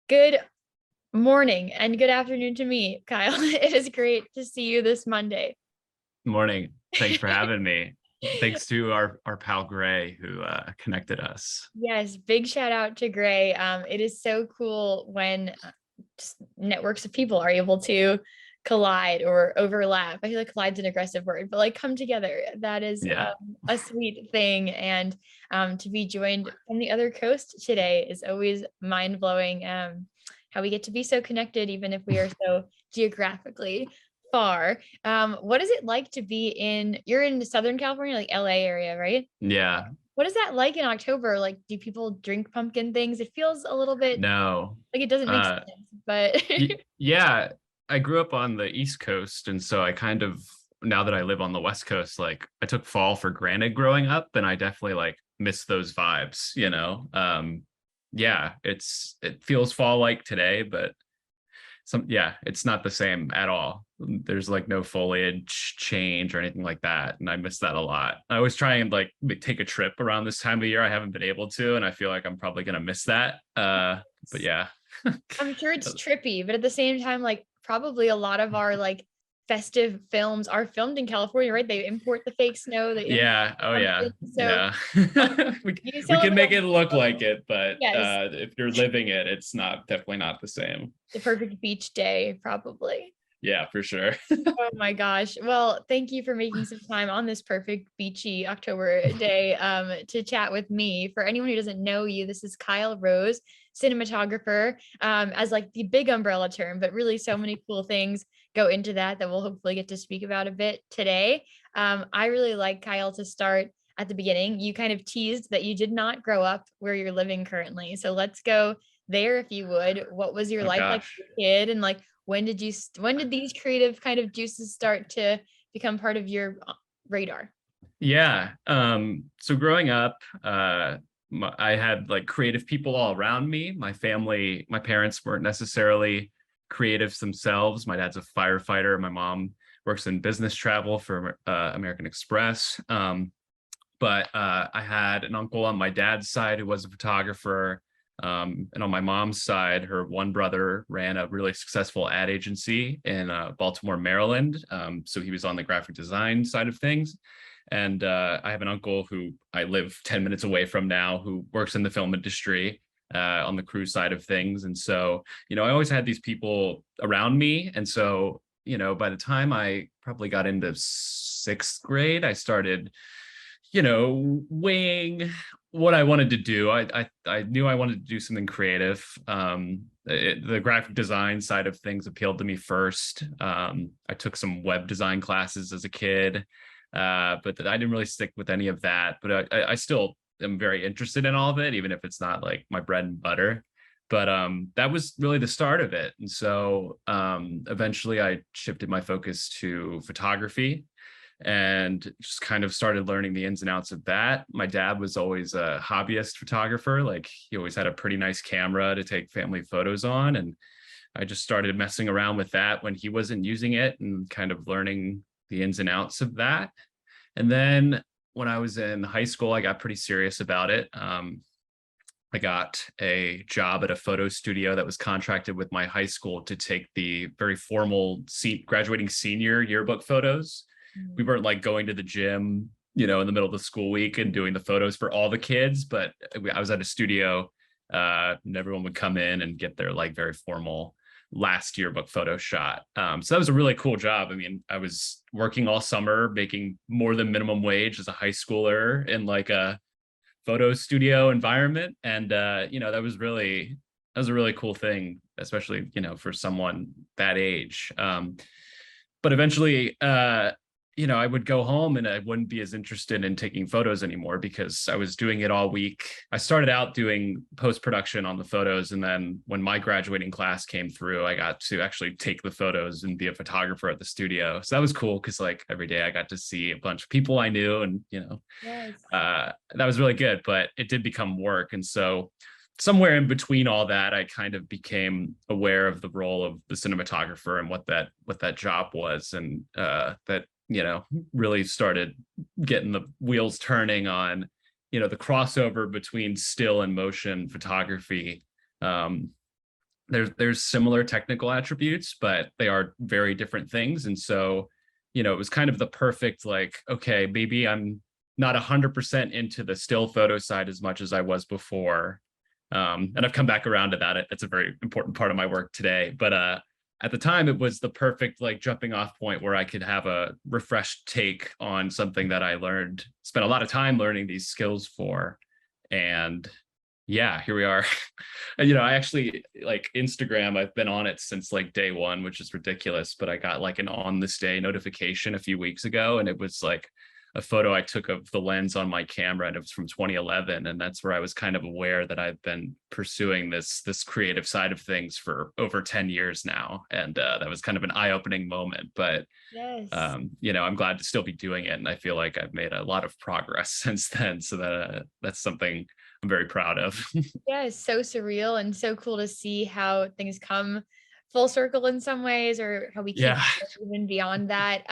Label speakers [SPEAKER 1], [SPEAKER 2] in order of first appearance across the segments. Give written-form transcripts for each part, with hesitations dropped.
[SPEAKER 1] Good morning and good afternoon to me, Kyle. It is great to see you this Monday.
[SPEAKER 2] Morning. Thanks for having me. Thanks to our pal Gray who connected us.
[SPEAKER 1] Yes, big shout out to Gray. It is so cool when just networks of people are able to collide or overlap. I feel like collide's an aggressive word, but like come together. That is
[SPEAKER 2] Yeah.
[SPEAKER 1] a sweet thing. And to be joined from the other coast today is always mind blowing. How we get to be so connected, even if we are so geographically far. What is it like to be you're in Southern California, like LA area, right?
[SPEAKER 2] Yeah.
[SPEAKER 1] What is that like in October? Like, do people drink pumpkin things? It feels a little bit
[SPEAKER 2] No.
[SPEAKER 1] like it doesn't make
[SPEAKER 2] Uh
[SPEAKER 1] sense, but
[SPEAKER 2] yeah, I grew up on the East Coast, and so I kind of, now that I live on the West Coast, like I took fall for granted growing up, and I definitely like miss those vibes. Yeah, it feels fall like today, but yeah, it's not the same at all. There's like no foliage change or anything like that, and I miss that a lot. I always try and like take a trip around this time of year. I haven't been able to, and I feel like I'm probably gonna miss that. But yeah.
[SPEAKER 1] I'm sure it's trippy, but at the same time, like probably a lot of our like festive films are filmed in California, right? They import the fake snow, they import
[SPEAKER 2] Yeah, oh yeah,
[SPEAKER 1] pumpkins. So
[SPEAKER 2] yeah.
[SPEAKER 1] um,
[SPEAKER 2] we
[SPEAKER 1] you
[SPEAKER 2] we can
[SPEAKER 1] celebrate
[SPEAKER 2] make it look like it, but
[SPEAKER 1] yes,
[SPEAKER 2] if you're living it, it's not definitely not the same.
[SPEAKER 1] the perfect beach day, probably.
[SPEAKER 2] Yeah, for sure.
[SPEAKER 1] Oh my gosh. Well, thank you for making some time on this perfect beachy October day to chat with me. For anyone who doesn't know you, this is Kyle Rose, cinematographer, as like the big umbrella term, but really so many cool things go into that we'll hopefully get to speak about a bit today. I really like Kyle to start at the beginning. You kind of teased that you did not grow up where you're living currently. So let's go there if you would. What was your
[SPEAKER 2] Oh
[SPEAKER 1] life like
[SPEAKER 2] gosh.
[SPEAKER 1] as a kid and like when did these creative kind of juices start to become part of your radar?
[SPEAKER 2] Yeah. So growing up, I had like creative people all around me. My family, my parents weren't necessarily creatives themselves. My dad's a firefighter. My mom works in business travel for American Express. But I had an uncle on my dad's side who was a photographer. And on my mom's side, her one brother ran a really successful ad agency in Baltimore, Maryland. So he was on the graphic design side of things. And I have an uncle who I live 10 minutes away from now who works in the film industry on the crew side of things. And so, I always had these people around me. And so, by the time I probably got into sixth grade, I started weighing what I wanted to do. I knew I wanted to do something creative. The graphic design side of things appealed to me first. I took some web design classes as a kid, but I didn't really stick with any of that. But I still am very interested in all of it, even if it's not like my bread and butter. But that was really the start of it. And so eventually I shifted my focus to photography and just kind of started learning the ins and outs of that. My dad was always a hobbyist photographer. Like he always had a pretty nice camera to take family photos on. And I just started messing around with that when he wasn't using it and kind of learning the ins and outs of that. And then when I was in high school, I got pretty serious about it. I got a job at a photo studio that was contracted with my high school to take the very formal graduating senior yearbook photos. We
[SPEAKER 1] Mm.
[SPEAKER 2] weren't like going to the gym, in the middle of the school week and doing the photos for all the kids, but I was at a studio, and everyone would come in and get their like very formal last yearbook photo shot. So that was a really cool job. I mean, I was working all summer, making more than minimum wage as a high schooler in like a photo studio environment. And that was a really cool thing, especially, for someone that age. But eventually, I would go home and I wouldn't be as interested in taking photos anymore because I was doing it all week. I started out doing post-production on the photos. And then when my graduating class came through, I got to actually take the photos and be a photographer at the studio. So that was cool because like every day I got to see a bunch of people I knew and,
[SPEAKER 1] Yes.
[SPEAKER 2] that was really good, but it did become work. And so somewhere in between all that, I kind of became aware of the role of the cinematographer and what that job was, and that really started getting the wheels turning on the crossover between still and motion photography. Um, there's similar technical attributes, but they are very different things. And so, it was kind of the perfect, like, okay, maybe I'm not 100% into the still photo side as much as I was before. And I've come back around to that. It's a very important part of my work today. But at the time, it was the perfect like jumping off point where I could have a refreshed take on something that I learned, spent a lot of time learning these skills for. And yeah, here we are. And I actually like Instagram, I've been on it since like day one, which is ridiculous, but I got like an on this day notification a few weeks ago, and it was like a photo I took of the lens on my camera, and it was from 2011. And that's where I was kind of aware that I've been pursuing this creative side of things for over 10 years now. And that was kind of an eye-opening moment. But
[SPEAKER 1] Yes.
[SPEAKER 2] I'm glad to still be doing it, and I feel like I've made a lot of progress since then. So that's something I'm very proud of.
[SPEAKER 1] Yeah, it's so surreal and so cool to see how things come full circle in some ways, or how we keep
[SPEAKER 2] Yeah.
[SPEAKER 1] going even beyond that.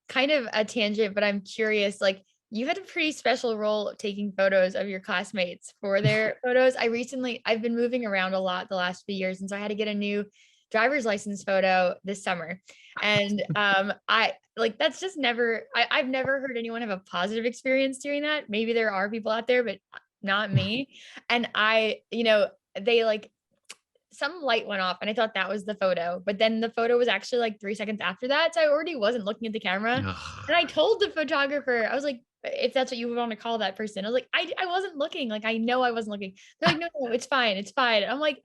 [SPEAKER 1] Kind of a tangent, but I'm curious, like you had a pretty special role of taking photos of your classmates for their photos. I've been moving around a lot the last few years, and so I had to get a new driver's license photo this summer. And I like that's just I've never heard anyone have a positive experience doing that. Maybe there are people out there, but not me. And they like some light went off and I thought that was the photo, but then the photo was actually like 3 seconds after that, so I already wasn't looking at the camera,
[SPEAKER 2] Ugh.
[SPEAKER 1] and I told the photographer, I was like, if that's what you would want to call that person, I was like, I wasn't looking, like, I know I wasn't looking. They're like, "No, no, it's fine, it's fine." I'm like,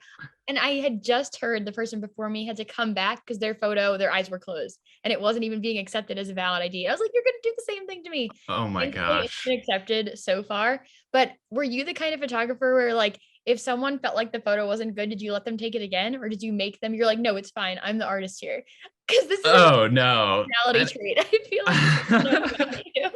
[SPEAKER 1] and I had just heard the person before me had to come back because their photo, their eyes were closed, and it wasn't even being accepted as a valid ID. I was like, "You're gonna do the same thing to me."
[SPEAKER 2] Oh my
[SPEAKER 1] Thankfully, it's
[SPEAKER 2] gosh.
[SPEAKER 1] been accepted so far, but were you the kind of photographer where, like, if someone felt like the photo wasn't good, did you let them take it again, or did you make them you're like, "No, it's fine. I'm the artist here." Because this is a
[SPEAKER 2] Oh no.
[SPEAKER 1] personality trait. I feel like this is so about you.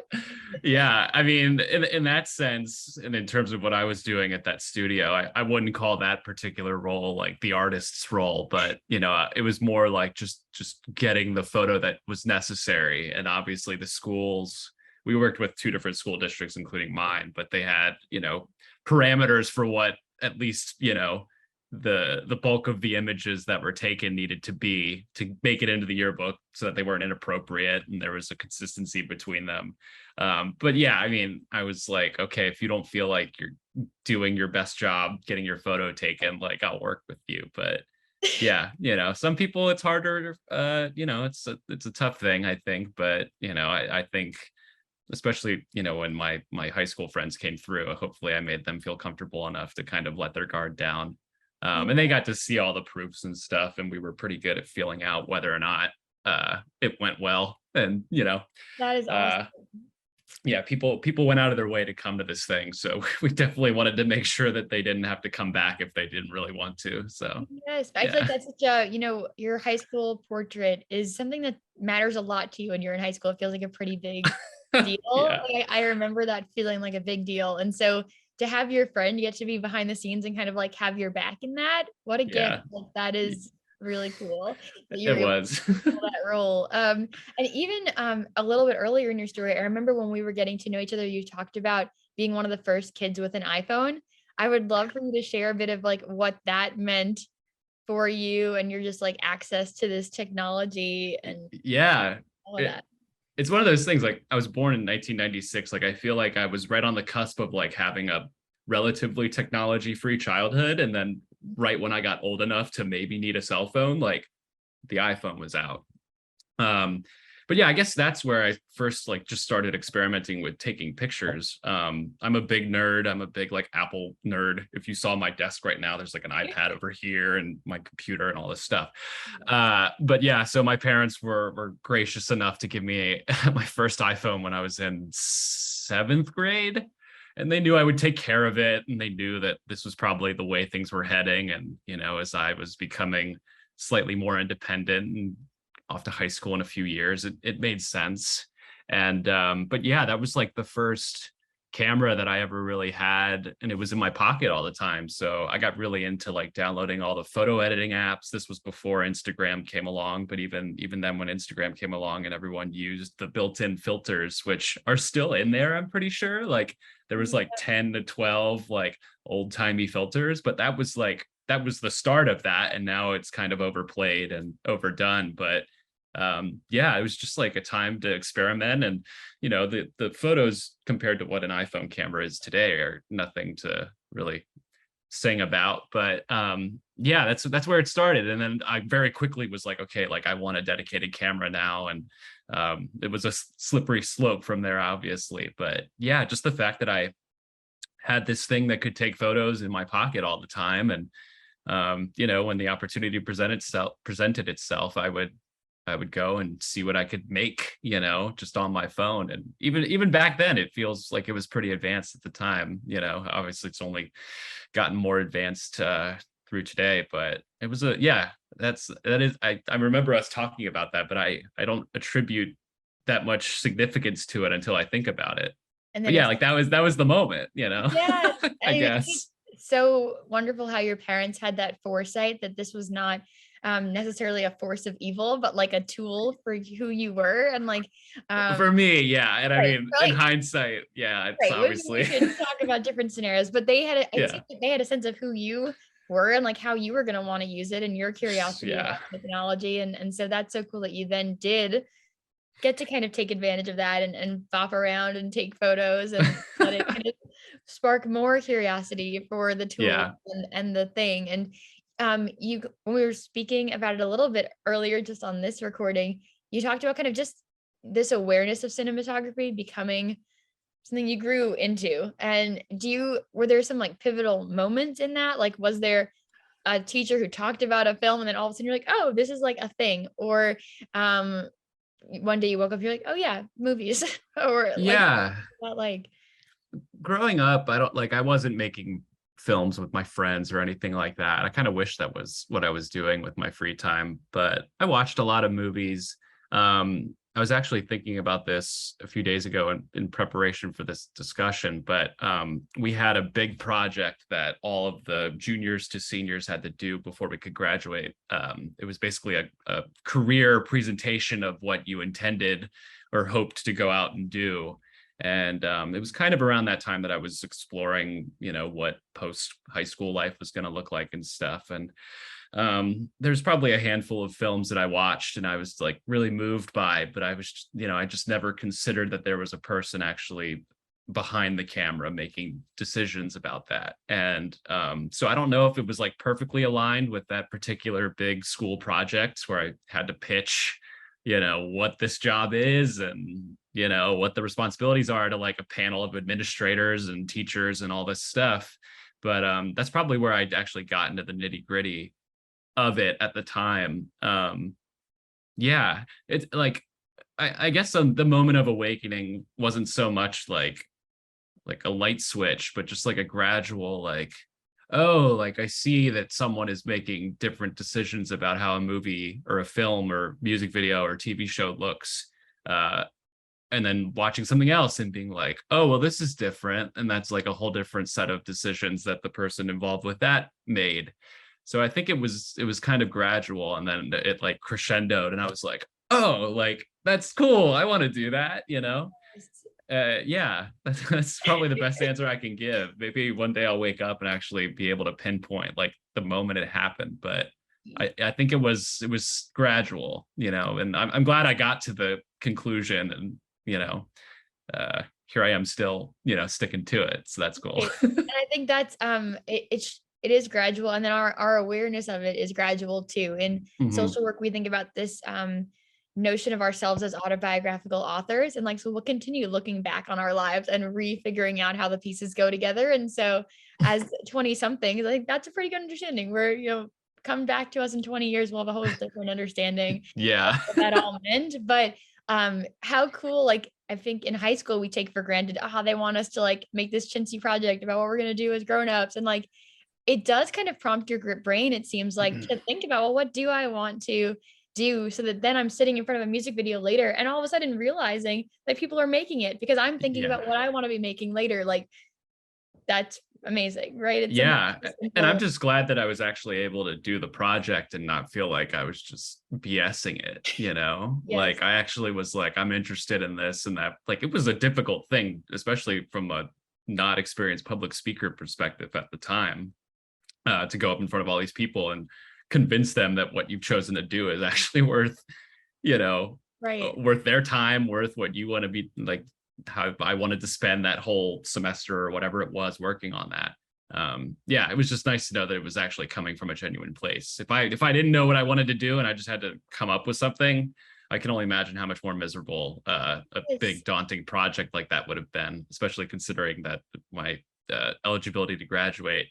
[SPEAKER 2] Yeah, I mean, in that sense, and in terms of what I was doing at that studio, I wouldn't call that particular role like the artist's role, but it was more like just getting the photo that was necessary. And obviously the schools, we worked with two different school districts, including mine, but they had, parameters for what at least, the bulk of the images that were taken needed to be to make it into the yearbook so that they weren't inappropriate and there was a consistency between them. But yeah, I mean, I was like, okay, if you don't feel like you're doing your best job getting your photo taken, like I'll work with you. But yeah, some people it's harder. It's a tough thing, I think. But I think especially when my high school friends came through, hopefully I made them feel comfortable enough to kind of let their guard down.
[SPEAKER 1] Yeah,
[SPEAKER 2] And they got to see all the proofs and stuff, and we were pretty good at feeling out whether or not it went well. And
[SPEAKER 1] that is awesome.
[SPEAKER 2] uh, yeah, people went out of their way to come to this thing, so we definitely wanted to make sure that they didn't have to come back if they didn't really want to. So
[SPEAKER 1] Yes, I feel like
[SPEAKER 2] yeah.
[SPEAKER 1] that's such a your high school portrait is something that matters a lot to you when you're in high school. It feels like a pretty big deal.
[SPEAKER 2] Yeah,
[SPEAKER 1] Like, I remember that feeling like a big deal, and so to have your friend get to be behind the scenes and kind of like have your back in that, what a gift!
[SPEAKER 2] yeah,
[SPEAKER 1] Like that is really cool that you were
[SPEAKER 2] it
[SPEAKER 1] able
[SPEAKER 2] was.
[SPEAKER 1] that role. And even a little bit earlier in your story, I remember when we were getting to know each other, you talked about being one of the first kids with an iPhone. I would love for you to share a bit of like what that meant for you and your just like access to this technology and
[SPEAKER 2] Yeah.
[SPEAKER 1] all of
[SPEAKER 2] It,
[SPEAKER 1] that.
[SPEAKER 2] it's one of those things, like I was born in 1996, like I feel like I was right on the cusp of like having a relatively technology free childhood, and then right when I got old enough to maybe need a cell phone, like the iPhone was out. um but yeah, I guess that's where I first like just started experimenting with taking pictures. I'm a big nerd. I'm a big like Apple nerd. If you saw my desk right now, there's like an iPad over here and my computer and all this stuff. But yeah, so my parents were gracious enough to give me my first iPhone when I was in 7th grade, and they knew I would take care of it, and they knew that this was probably the way things were heading. And as I was becoming slightly more independent and off to high school in a few years, it made sense. And but yeah, that was like the first camera that I ever really had, and it was in my pocket all the time. So I got really into like downloading all the photo editing apps. This was before Instagram came along, but even then when Instagram came along and everyone used the built-in filters, which are still in there, I'm pretty sure. Like there was like 10 to 12 like old-timey filters, but that was like that was the start of that, and now it's kind of overplayed and overdone. But yeah, it was just like a time to experiment. And the photos compared to what an iPhone camera is today are nothing to really sing about. But yeah, that's where it started. And then I very quickly was like, okay, like I want a dedicated camera now. And it was a slippery slope from there, obviously. But yeah, just the fact that I had this thing that could take photos in my pocket all the time. And when the opportunity presented itself, I would go and see what I could make, just on my phone. And even back then, it feels like it was pretty advanced at the time. Obviously it's only gotten more advanced through today, but it was I remember us talking about that, but I don't attribute that much significance to it until I think about it.
[SPEAKER 1] And
[SPEAKER 2] But
[SPEAKER 1] then
[SPEAKER 2] yeah,
[SPEAKER 1] it's
[SPEAKER 2] like that was the moment,
[SPEAKER 1] yeah,
[SPEAKER 2] I
[SPEAKER 1] I think
[SPEAKER 2] guess.
[SPEAKER 1] it's so wonderful how your parents had that foresight that this was not necessarily a force of evil, but like a tool for who you were. And like
[SPEAKER 2] For me, yeah. And I
[SPEAKER 1] right,
[SPEAKER 2] mean, in
[SPEAKER 1] right,
[SPEAKER 2] hindsight, yeah, it's
[SPEAKER 1] right. We
[SPEAKER 2] obviously
[SPEAKER 1] can talk about different scenarios, but they had it
[SPEAKER 2] yeah.
[SPEAKER 1] seemed like they had a sense of who you were and like how you were going to want to use it and your curiosity about
[SPEAKER 2] Yeah.
[SPEAKER 1] technology. And so that's so cool that you then did get to kind of take advantage of that and bop around and take photos and let it kind of spark more curiosity for the tool
[SPEAKER 2] Yeah.
[SPEAKER 1] and the thing. And you when we were speaking about it a little bit earlier, just on this recording, you talked about kind of just this awareness of cinematography becoming something you grew into. And were there some like pivotal moments in that? Like, was there a teacher who talked about a film and then all of a sudden you're like, oh, this is like a thing? Or um one day you woke up, you're like, oh yeah, movies. Or like
[SPEAKER 2] Yeah.
[SPEAKER 1] what like
[SPEAKER 2] Growing up, I wasn't making films with my friends or anything like that. I kind of wish that was what I was doing with my free time, but I watched a lot of movies. I was actually thinking about this a few days ago in preparation for this discussion, but we had a big project that all of the juniors to seniors had to do before we could graduate. It was basically a career presentation of what you intended or hoped to go out and do. And it was kind of around that time that I was exploring, what post high school life was going to look like and stuff. And there's probably a handful of films that I watched and I was like really moved by, but I just never considered that there was a person actually behind the camera making decisions about that. And so I don't know if it was like perfectly aligned with that particular big school project where I had to pitch what this job is and what the responsibilities are to like a panel of administrators and teachers and all this stuff. But that's probably where I actually got into the nitty gritty of it at the time. Yeah, it's like I guess the moment of awakening wasn't so much like a light switch, but just like a gradual like, oh, like I see that someone is making different decisions about how a movie or a film or music video or TV show looks. And then watching something else and being like, oh, well, this is different. And that's like a whole different set of decisions that the person involved with that made. So I think it was kind of gradual, and then it like crescendoed and I was like, oh, like that's cool. I want to do that. Yeah, that's probably the best answer I can give. Maybe one day I'll wake up and actually be able to pinpoint like the moment it happened, but I think it was gradual, and I'm glad I got to the conclusion, and here I am still, sticking to it. So that's cool.
[SPEAKER 1] and I think that's it is gradual, and then our awareness of it is gradual too. In
[SPEAKER 2] Mhm.
[SPEAKER 1] social work, we think about this notion of ourselves as autobiographical authors, and like so we'll continue looking back on our lives and refiguring out how the pieces go together. And so as 20 somethings, I think that's a pretty good understanding where come back to us in 20 years, we'll have a whole different understanding of
[SPEAKER 2] Yeah.
[SPEAKER 1] what that all meant. But how cool, like I think in high school we take for granted, they want us to like make this chintzy project about what we're gonna do as grown-ups. And like it does kind of prompt your brain, it seems like, to think about, well, what do I want to do so that then I'm sitting in front of a music video later and all of a sudden realizing that people are making it because I'm thinking
[SPEAKER 2] Yeah.
[SPEAKER 1] about what I want to be making later. Like that's amazing, right? It's something
[SPEAKER 2] Yeah.
[SPEAKER 1] so
[SPEAKER 2] And I'm
[SPEAKER 1] simple.
[SPEAKER 2] just glad that I was actually able to do the project and not feel like I was just BSing it.
[SPEAKER 1] Yes.
[SPEAKER 2] Like I actually was like, I'm interested in this and that. Like it was a difficult thing, especially from a not experienced public speaker perspective at the time. to go up in front of all these people and convince them that what you've chosen to do is actually worth, you know,
[SPEAKER 1] Right.
[SPEAKER 2] worth their time, worth what you want to be like, how I wanted to spend that whole semester or whatever it was working on that. Yeah, it was just nice to know that it was actually coming from a genuine place. If I didn't know what I wanted to do and I just had to come up with something, I can only imagine how much more miserable a
[SPEAKER 1] Yes.
[SPEAKER 2] big daunting project like that would have been, especially considering that my eligibility to graduate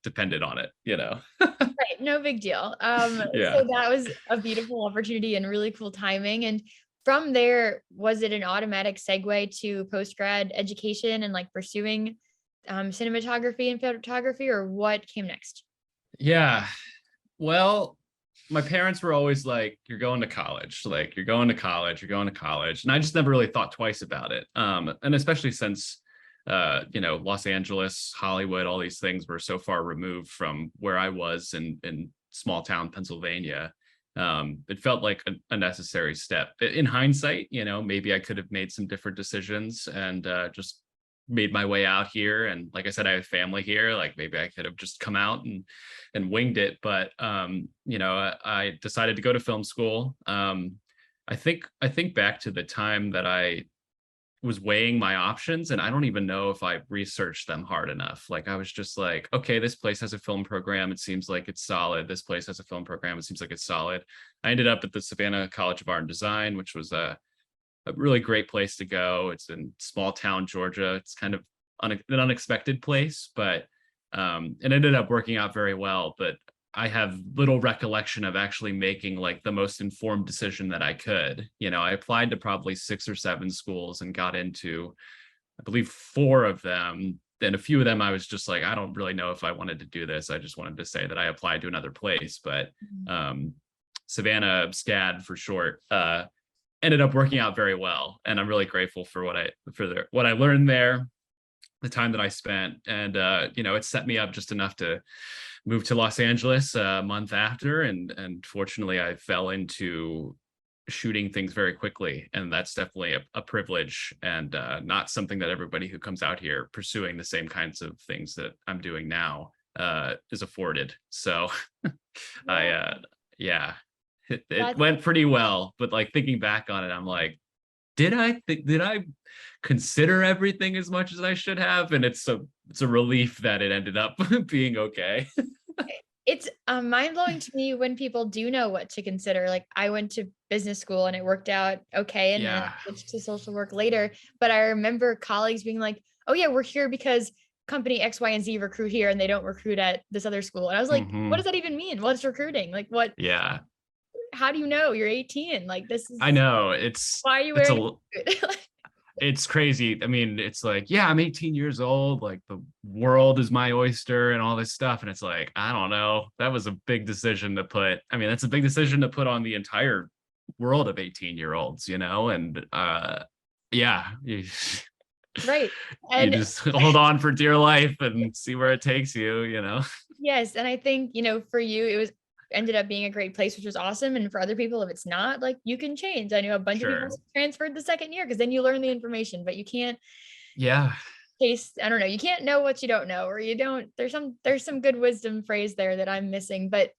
[SPEAKER 2] depended on it, you know.
[SPEAKER 1] Right, no big deal.
[SPEAKER 2] Yeah.
[SPEAKER 1] So that was a beautiful opportunity and really cool timing. And from there, was it an automatic segue to post-grad education and like pursuing cinematography and photography, or what came next?
[SPEAKER 2] Yeah. Well, my parents were always like, "You're going to college. Like, you're going to college. You're going to college." And I just never really thought twice about it. And especially since, Los Angeles, Hollywood, all these things were so far removed from where I was in small town Pennsylvania. It felt like a necessary step. In hindsight, maybe I could have made some different decisions and just made my way out here. And like I said, I have family here. Like maybe I could have just come out and winged it. But I decided to go to film school. I think back to the time that I was weighing my options, and I don't even know if I researched them hard enough. Like I was just like, okay, this place has a film program. It seems like it's solid. This place has a film program. It seems like it's solid. I ended up at the Savannah College of Art and Design, which was a really great place to go. It's in small town Georgia. It's kind of an unexpected place, but it ended up working out very well. But I have little recollection of actually making like the most informed decision that I could. I applied to probably 6 or 7 schools and got into, I believe, 4 of them. Then a few of them, I was just like, I don't really know if I wanted to do this. I just wanted to say that I applied to another place, but
[SPEAKER 1] Mhm.
[SPEAKER 2] um, Savannah SCAD for short, ended up working out very well, and I'm really grateful for what I learned there, the time that I spent, and it set me up just enough to move to Los Angeles a month after, and fortunately I fell into shooting things very quickly, and that's definitely a privilege, and not something that everybody who comes out here pursuing the same kinds of things that I'm doing now is afforded. So I
[SPEAKER 1] Yeah,
[SPEAKER 2] yeah, it
[SPEAKER 1] that's
[SPEAKER 2] went pretty well, but like thinking back on it, I'm like, did I consider everything as much as I should have? And it's a relief that it ended up being okay.
[SPEAKER 1] it's mind-blowing to me when people do know what to consider. Like I went to business school and it worked out okay, and then
[SPEAKER 2] Yeah.
[SPEAKER 1] I switched to social work later. But I remember colleagues being like, "Oh yeah, we're here because company X, Y, and Z recruit here, and they don't recruit at this other school." And I was like, "What does
[SPEAKER 2] Hmm.
[SPEAKER 1] that even mean? What's recruiting? Like what?
[SPEAKER 2] Yeah.
[SPEAKER 1] How do you know? You're 18. Like this
[SPEAKER 2] I
[SPEAKER 1] is
[SPEAKER 2] know. It's
[SPEAKER 1] why are you
[SPEAKER 2] it's
[SPEAKER 1] wearing
[SPEAKER 2] a
[SPEAKER 1] a suit?"
[SPEAKER 2] it's crazy. I mean, it's like, yeah, I'm 18 years old, like the world is my oyster and all this stuff. And it's like, I don't know. That was a big decision to put. I mean, that's a big decision to put on the entire world of 18-year-olds, and yeah,
[SPEAKER 1] Right.
[SPEAKER 2] you
[SPEAKER 1] And
[SPEAKER 2] just hold on for dear life and see where it takes you.
[SPEAKER 1] yes, and I think, for you, it was ended up being a great place, which was awesome. And for other people, if it's not, like you can change. I know a bunch of people
[SPEAKER 2] Sure.
[SPEAKER 1] transferred the second year because then you learn the information, but you can't
[SPEAKER 2] Yeah.
[SPEAKER 1] taste, I don't know, you can't know what you don't know, or you don't, there's some good wisdom phrase there that I'm missing, but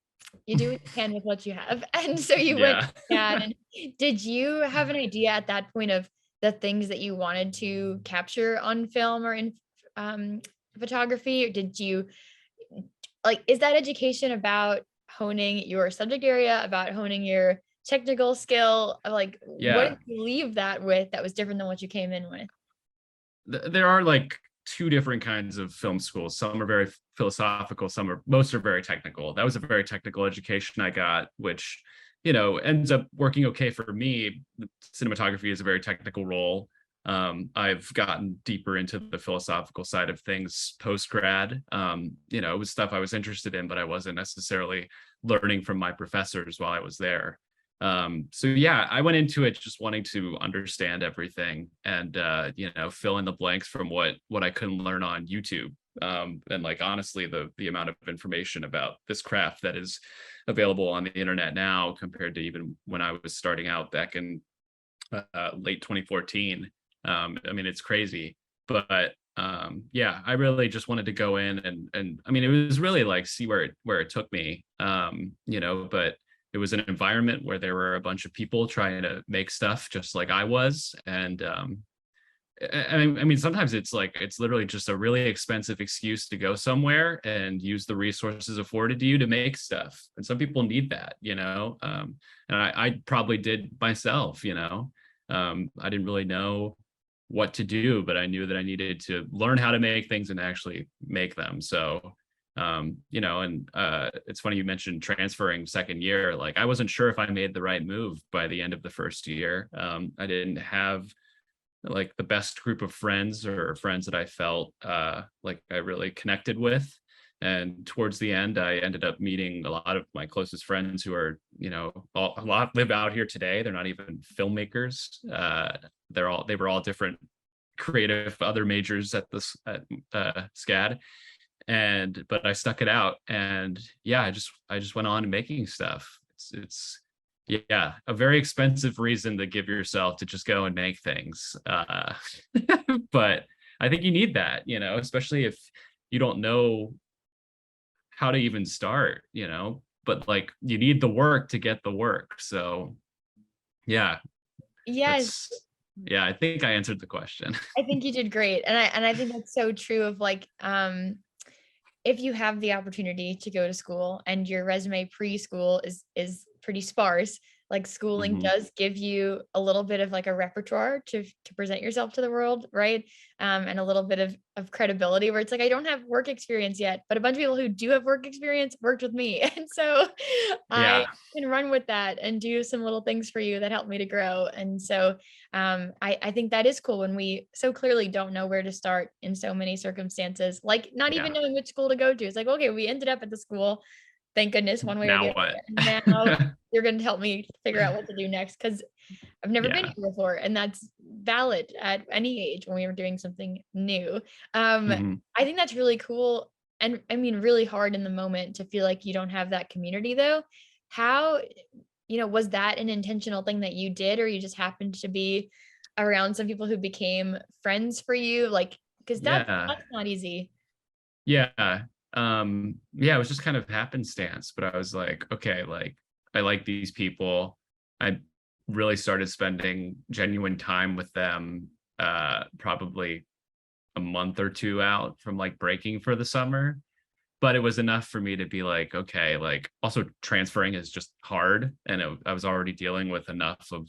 [SPEAKER 1] you do what you can with what you have. And so you went
[SPEAKER 2] Yeah.
[SPEAKER 1] with that. And did you have an idea at that point of the things that you wanted to capture on film or in um, photography? Or did you like, is that education about honing your subject area, about honing your technical skill? Like, what
[SPEAKER 2] Yeah.
[SPEAKER 1] did you leave that with that was different than what you came in with?
[SPEAKER 2] There are like 2 different kinds of film schools. Some are very philosophical, most are very technical. That was a very technical education I got, which ends up working okay for me. Cinematography is a very technical role. I've gotten deeper into the philosophical side of things post grad. It was stuff I was interested in, but I wasn't necessarily learning from my professors while I was there. So yeah, I went into it just wanting to understand everything and fill in the blanks from what I couldn't learn on YouTube. And like honestly, the amount of information about this craft that is available on the internet now compared to even when I was starting out back in late 2014. I mean, it's crazy, but yeah, I really just wanted to go in and I mean, it was really like see where it took me. You know, but it was an environment where there were a bunch of people trying to make stuff just like I was. And I mean, sometimes it's like it's literally just a really expensive excuse to go somewhere and use the resources afforded to you to make stuff. And some people need that, you know. And I probably did myself, you know. I didn't really know what to do, but I knew that I needed to learn how to make things and actually make them. So, you know, and it's funny you mentioned transferring second year. Like, I wasn't sure if I made the right move by the end of the first year. I didn't have like the best group of friends or friends that I felt like I really connected with. And towards the end, I ended up meeting a lot of my closest friends who are, you know, a lot live out here today. They're not even filmmakers. They were all different creative other majors at this at SCAD. And but I stuck it out, and yeah, I just went on making stuff. It's yeah, a very expensive reason to give yourself to just go and make things. But I think you need that, you know, especially if you don't know how to even start, you know, but like you need the work to get the work. So yeah,
[SPEAKER 1] Yes,
[SPEAKER 2] that's yeah, I think I answered the question.
[SPEAKER 1] I think you did great. And I think that's so true of like, if you have the opportunity to go to school and your resume pre-school is pretty sparse, like schooling
[SPEAKER 2] Mhm.
[SPEAKER 1] does give you a little bit of like a repertoire to present yourself to the world, right? And a little bit of credibility where it's like I don't have work experience yet, but a bunch of people who do have work experience worked with me. And so I
[SPEAKER 2] Yeah.
[SPEAKER 1] can run with that and do some little things for you that help me to grow. And so I think that is cool when we so clearly don't know where to start in so many circumstances, like not even
[SPEAKER 2] Yeah.
[SPEAKER 1] knowing which school to go to. It's like, okay, we ended up at the school, thank goodness, one way or the
[SPEAKER 2] Now
[SPEAKER 1] other.
[SPEAKER 2] what?
[SPEAKER 1] And now you're going to help me figure out what to do next because I've never been
[SPEAKER 2] Yeah.
[SPEAKER 1] here before, and that's valid at any age when we were doing something new.
[SPEAKER 2] Mhm.
[SPEAKER 1] I think that's really cool, and I mean, really hard in the moment to feel like you don't have that community, though. How, was that an intentional thing that you did, or you just happened to be around some people who became friends for you? Like, because
[SPEAKER 2] Yeah.
[SPEAKER 1] that's not easy.
[SPEAKER 2] Yeah. Yeah, it was just kind of happenstance, but I was like, okay, like I like these people. I really started spending genuine time with them probably a month or two out from like breaking for the summer. But it was enough for me to be like, okay, like also transferring is just hard. And I was already dealing with enough of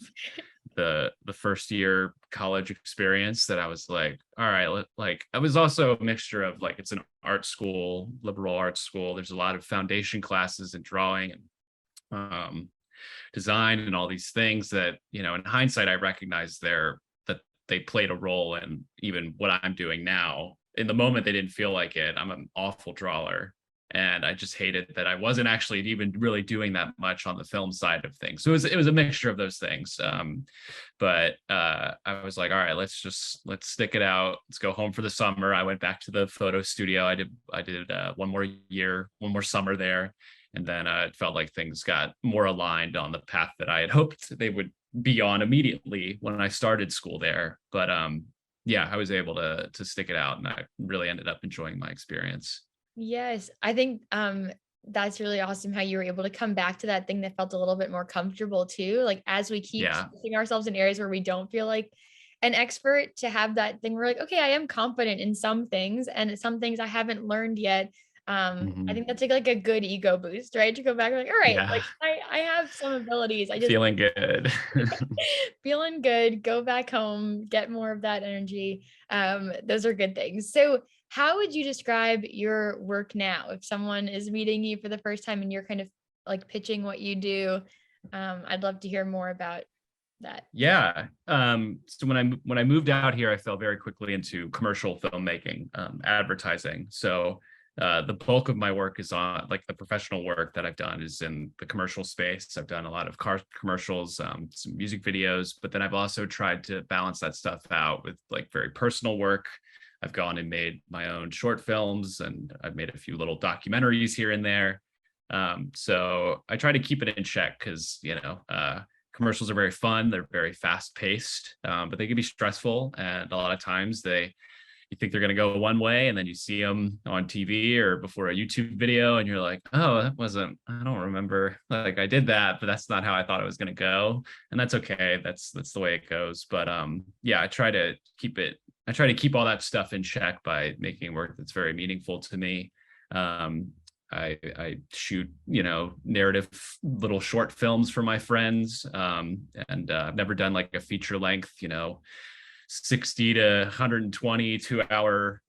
[SPEAKER 2] the first year college experience that I was like, all right, like I was also a mixture of like it's an art school, liberal arts school. There's a lot of foundation classes in drawing and um, design and all these things that, you know, in hindsight, I recognize that they played a role in even what I'm doing now. In the moment, they didn't feel like it. I'm an awful drawer. And I just hated that I wasn't actually even really doing that much on the film side of things. So it was a mixture of those things. But I was like, all right, let's stick it out. Let's go home for the summer. I went back to the photo studio. I did one more year, one more summer there, and then it felt like things got more aligned on the path that I had hoped they would be on immediately when I started school there. But yeah, I was able to stick it out, and I really ended up enjoying my experience.
[SPEAKER 1] Yes, I think, that's really awesome how you were able to come back to that thing that felt a little bit more comfortable too, like, as we keep
[SPEAKER 2] Yeah.
[SPEAKER 1] pushing ourselves in areas where we don't feel like an expert, to have that thing where like, "Okay, I am confident in some things, and some things I haven't learned yet." I
[SPEAKER 2] Mhm.
[SPEAKER 1] think that's like a good ego boost, right? To go back and like, "All right,
[SPEAKER 2] Yeah.
[SPEAKER 1] like, I have some abilities, I just
[SPEAKER 2] Feeling good.
[SPEAKER 1] feeling good, go back home, get more of that energy." Those are good things. So, how would you describe your work now? If someone is meeting you for the first time and you're kind of like pitching what you do, I'd love to hear more about that.
[SPEAKER 2] Yeah. So when I moved out here, I fell very quickly into commercial filmmaking, advertising. So the bulk of my work is on like the professional work that I've done is in the commercial space. I've done a lot of car commercials, some music videos, but then I've also tried to balance that stuff out with like very personal work. I've gone and made my own short films, and I've made a few little documentaries here and there. So I try to keep it in check because, commercials are very fun. They're very fast paced, but they can be stressful. And a lot of times you you think they're going to go one way, and then you see them on TV or before a YouTube video, and you're like, oh, that wasn't, I don't remember, like I did that, but that's not how I thought it was going to go. And that's okay. That's the way it goes. But yeah, I try to keep all that stuff in check by making work that's very meaningful to me. I shoot, narrative little short films for my friends. And I've never done like a feature length, 60 to 120 2-hour,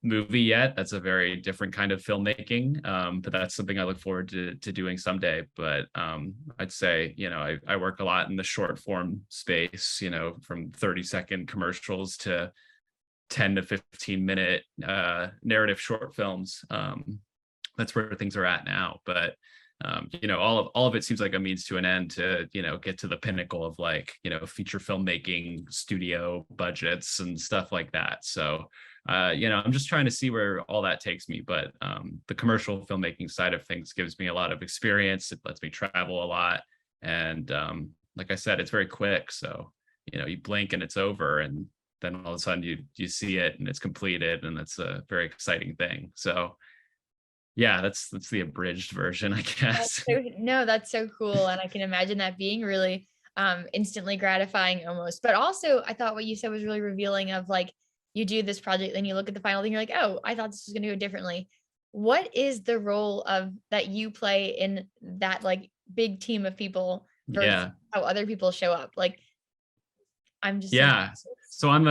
[SPEAKER 2] movie yet. That's a very different kind of filmmaking. But that's something I look forward to doing someday. But I'd say, I work a lot in the short form space, from 30-second commercials to 10 to 15 minute narrative short films. That's where things are at now. But all of it seems like a means to an end to get to the pinnacle of like feature filmmaking, studio budgets and stuff like that. So I'm just trying to see where all that takes me. But the commercial filmmaking side of things gives me a lot of experience. It lets me travel a lot, and like I said, it's very quick. So you blink and it's over, and then all of a sudden you see it and it's completed, and that's a very exciting thing. So yeah, that's the abridged version, I guess.
[SPEAKER 1] That's so cool. And I can imagine that being really instantly gratifying almost. But also I thought what you said was really revealing of like, you do this project, then you look at the final thing, you're like, oh, I thought this was going to go differently. What is the role of that you play in that like big team of people versus
[SPEAKER 2] Yeah.
[SPEAKER 1] how other people show up? Like, I'm just
[SPEAKER 2] Yeah. So on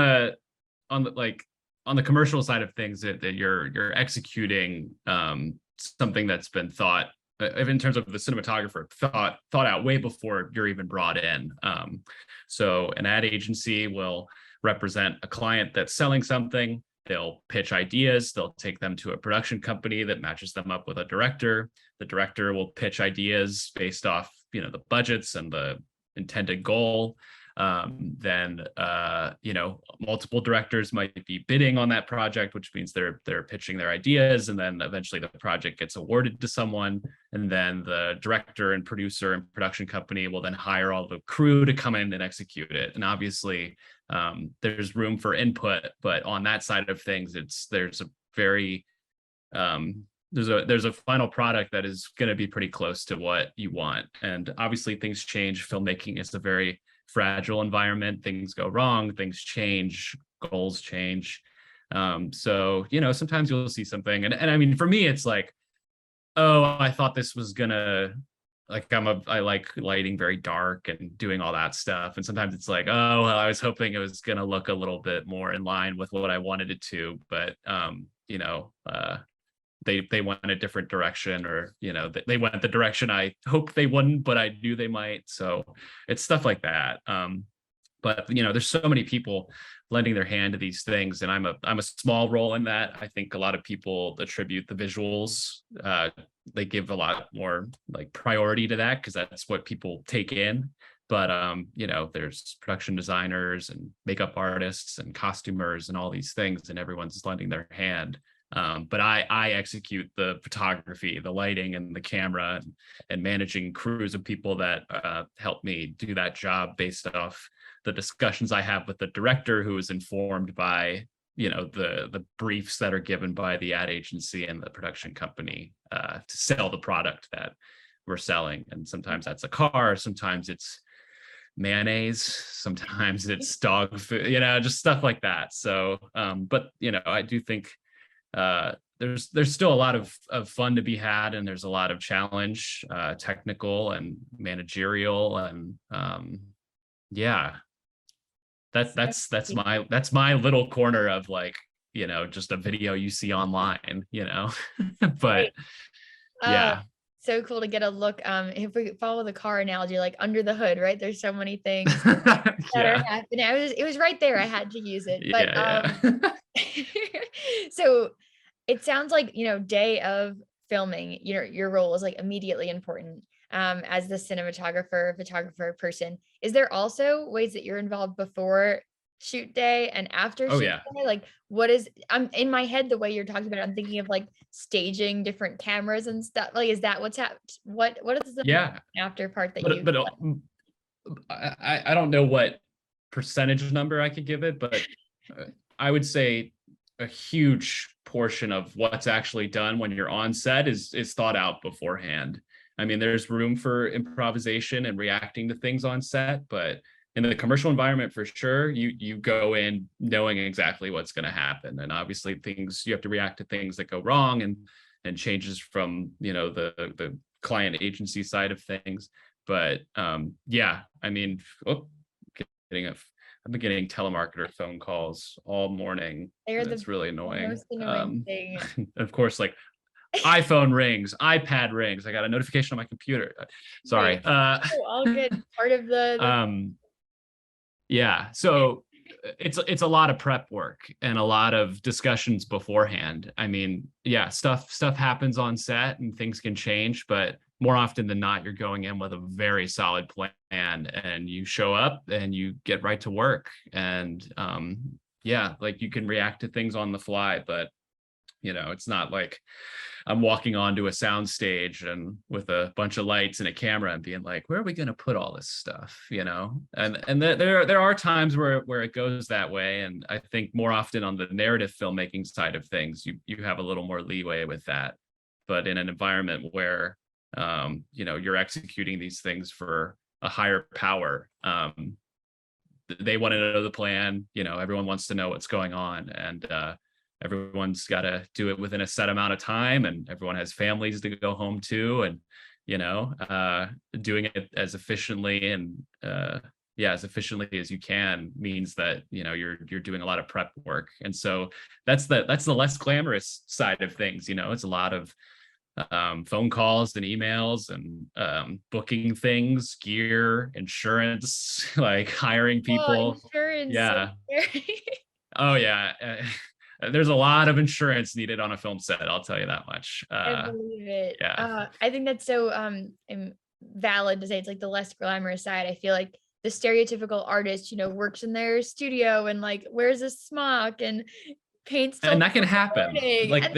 [SPEAKER 2] the commercial side of things, that you're executing something that's been thought, in terms of the cinematographer, thought out way before you're even brought in. So an ad agency will represent a client that's selling something. They'll pitch ideas. They'll take them to a production company that matches them up with a director. The director will pitch ideas based off the budgets and the intended goal. Then multiple directors might be bidding on that project, which means they're pitching their ideas, and then eventually the project gets awarded to someone, and then the director and producer and production company will then hire all the crew to come in and execute it. And obviously there's room for input, but on that side of things, there's a final product that is going to be pretty close to what you want. And obviously things change. Filmmaking is a very fragile environment. Things go wrong, things change, goals change. So sometimes you'll see something, and I mean, for me, it's like, oh, I thought this was gonna, like, I like lighting very dark and doing all that stuff. And sometimes it's like, oh, well, I was hoping it was gonna look a little bit more in line with what I wanted it to, but they went a different direction, or they went the direction I hoped they wouldn't, but I knew they might. So it's stuff like that. But there's so many people lending their hand to these things, and I'm a small role in that. I think a lot of people attribute the visuals. They give a lot more like priority to that because that's what people take in. But there's production designers and makeup artists and costumers and all these things, and everyone's lending their hand. But I execute the photography, the lighting, and the camera, and managing crews of people that help me do that job based off the discussions I have with the director, who is informed by the briefs that are given by the ad agency and the production company to sell the product that we're selling. And sometimes that's a car, sometimes it's mayonnaise, sometimes it's dog food, just stuff like that. So but I do think there's still a lot of fun to be had, and there's a lot of challenge, technical and managerial, and yeah, that's my little corner of like just a video you see online, but yeah.
[SPEAKER 1] So cool to get a look. If we follow the car analogy, like under the hood, right? There's so many things that are happening. It was right there. I had to use it. But so it sounds like, day of filming, your role is like immediately important as the cinematographer, photographer person. Is there also ways that you're involved before shoot day and after shoot day? Like, what is, I'm in my head, the way you're talking about it, I'm thinking of like staging different cameras and stuff. Like, is that what's happened? What is the after part that you,
[SPEAKER 2] but I don't know what percentage number I could give it, but I would say a huge portion of what's actually done when you're on set is thought out beforehand. I mean, there's room for improvisation and reacting to things on set, but in the commercial environment, for sure, you go in knowing exactly what's going to happen, and obviously things you have to react to things that go wrong and changes from the client agency side of things. But yeah, I mean, getting a I've been getting telemarketer phone calls all morning,
[SPEAKER 1] They're
[SPEAKER 2] and it's really
[SPEAKER 1] the
[SPEAKER 2] annoying.
[SPEAKER 1] most annoying thing.
[SPEAKER 2] Of course, like iPhone rings, iPad rings. I got a notification on my computer.
[SPEAKER 1] Right.
[SPEAKER 2] Sorry.
[SPEAKER 1] Oh, all good. Part of the
[SPEAKER 2] Um, yeah. So it's a lot of prep work and a lot of discussions beforehand. I mean, yeah, stuff happens on set and things can change, but more often than not, you're going in with a very solid plan and you show up and you get right to work. And yeah, like you can react to things on the fly, but it's not like I'm walking onto a sound stage and with a bunch of lights and a camera and being like, where are we going to put all this stuff? And there are times where it goes that way. And I think more often on the narrative filmmaking side of things, you have a little more leeway with that. But in an environment where you're executing these things for a higher power, they want to know the plan. Everyone wants to know what's going on, and everyone's got to do it within a set amount of time, and everyone has families to go home to, and doing it as efficiently and as efficiently as you can means that you're doing a lot of prep work. And so that's the less glamorous side of things. It's a lot of phone calls and emails and booking things, gear, insurance, like hiring people.
[SPEAKER 1] insurance.
[SPEAKER 2] Yeah.
[SPEAKER 1] So scary.
[SPEAKER 2] Oh yeah. There's a lot of insurance needed on a film set, I'll tell you that much.
[SPEAKER 1] I believe it.
[SPEAKER 2] Yeah.
[SPEAKER 1] I think that's so valid to say it's like the less glamorous side. I feel like the stereotypical artist, works in their studio and like wears a smock and paints till
[SPEAKER 2] And that can happen.
[SPEAKER 1] morning.
[SPEAKER 2] Like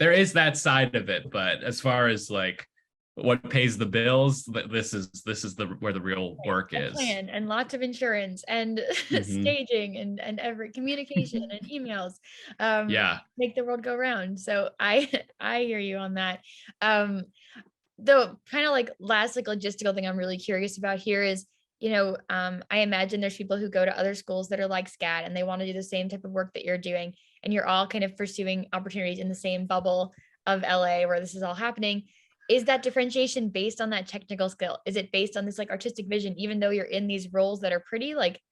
[SPEAKER 2] there is that side of it, but as far as like what pays the bills, this is where the real work
[SPEAKER 1] A
[SPEAKER 2] is.
[SPEAKER 1] plan and lots of insurance and staging and every communication and emails
[SPEAKER 2] Yeah.
[SPEAKER 1] make the world go round. So I hear you on that. The kind of like last like logistical thing I'm really curious about here is, I imagine there's people who go to other schools that are like SCAD and they want to do the same type of work that you're doing, and you're all kind of pursuing opportunities in the same bubble of LA where this is all happening. Is that differentiation based on that technical skill? Is it based on this like artistic vision, even though you're in these roles that are pretty like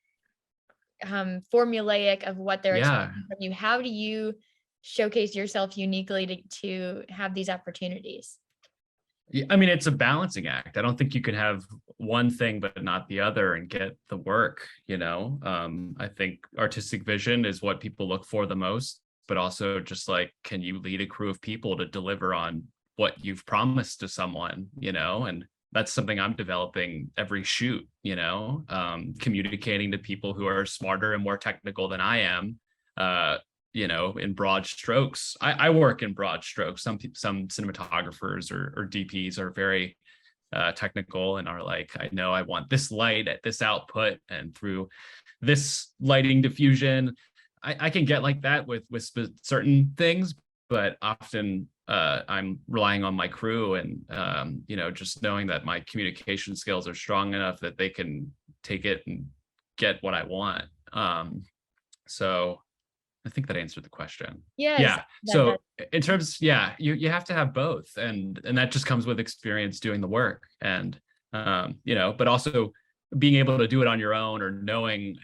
[SPEAKER 1] formulaic of what they're
[SPEAKER 2] Yeah.
[SPEAKER 1] expecting from you? How do you showcase yourself uniquely to have these opportunities?
[SPEAKER 2] I mean, it's a balancing act. I don't think you can have one thing but not the other and get the work. I think artistic vision is what people look for the most, but also just like, can you lead a crew of people to deliver on what you've promised to someone, and that's something I'm developing every shoot, communicating to people who are smarter and more technical than I am, in broad strokes. I work in broad strokes. Some cinematographers or DPs are very technical and are like, I know I want this light at this output and through this lighting diffusion. I can get like that with certain things, but often I'm relying on my crew and just knowing that my communication skills are strong enough that they can take it and get what I want. So I think that answered the question.
[SPEAKER 1] Yes.
[SPEAKER 2] Yeah. So in terms, you have to have both, and that just comes with experience doing the work, and but also being able to do it on your own, or knowing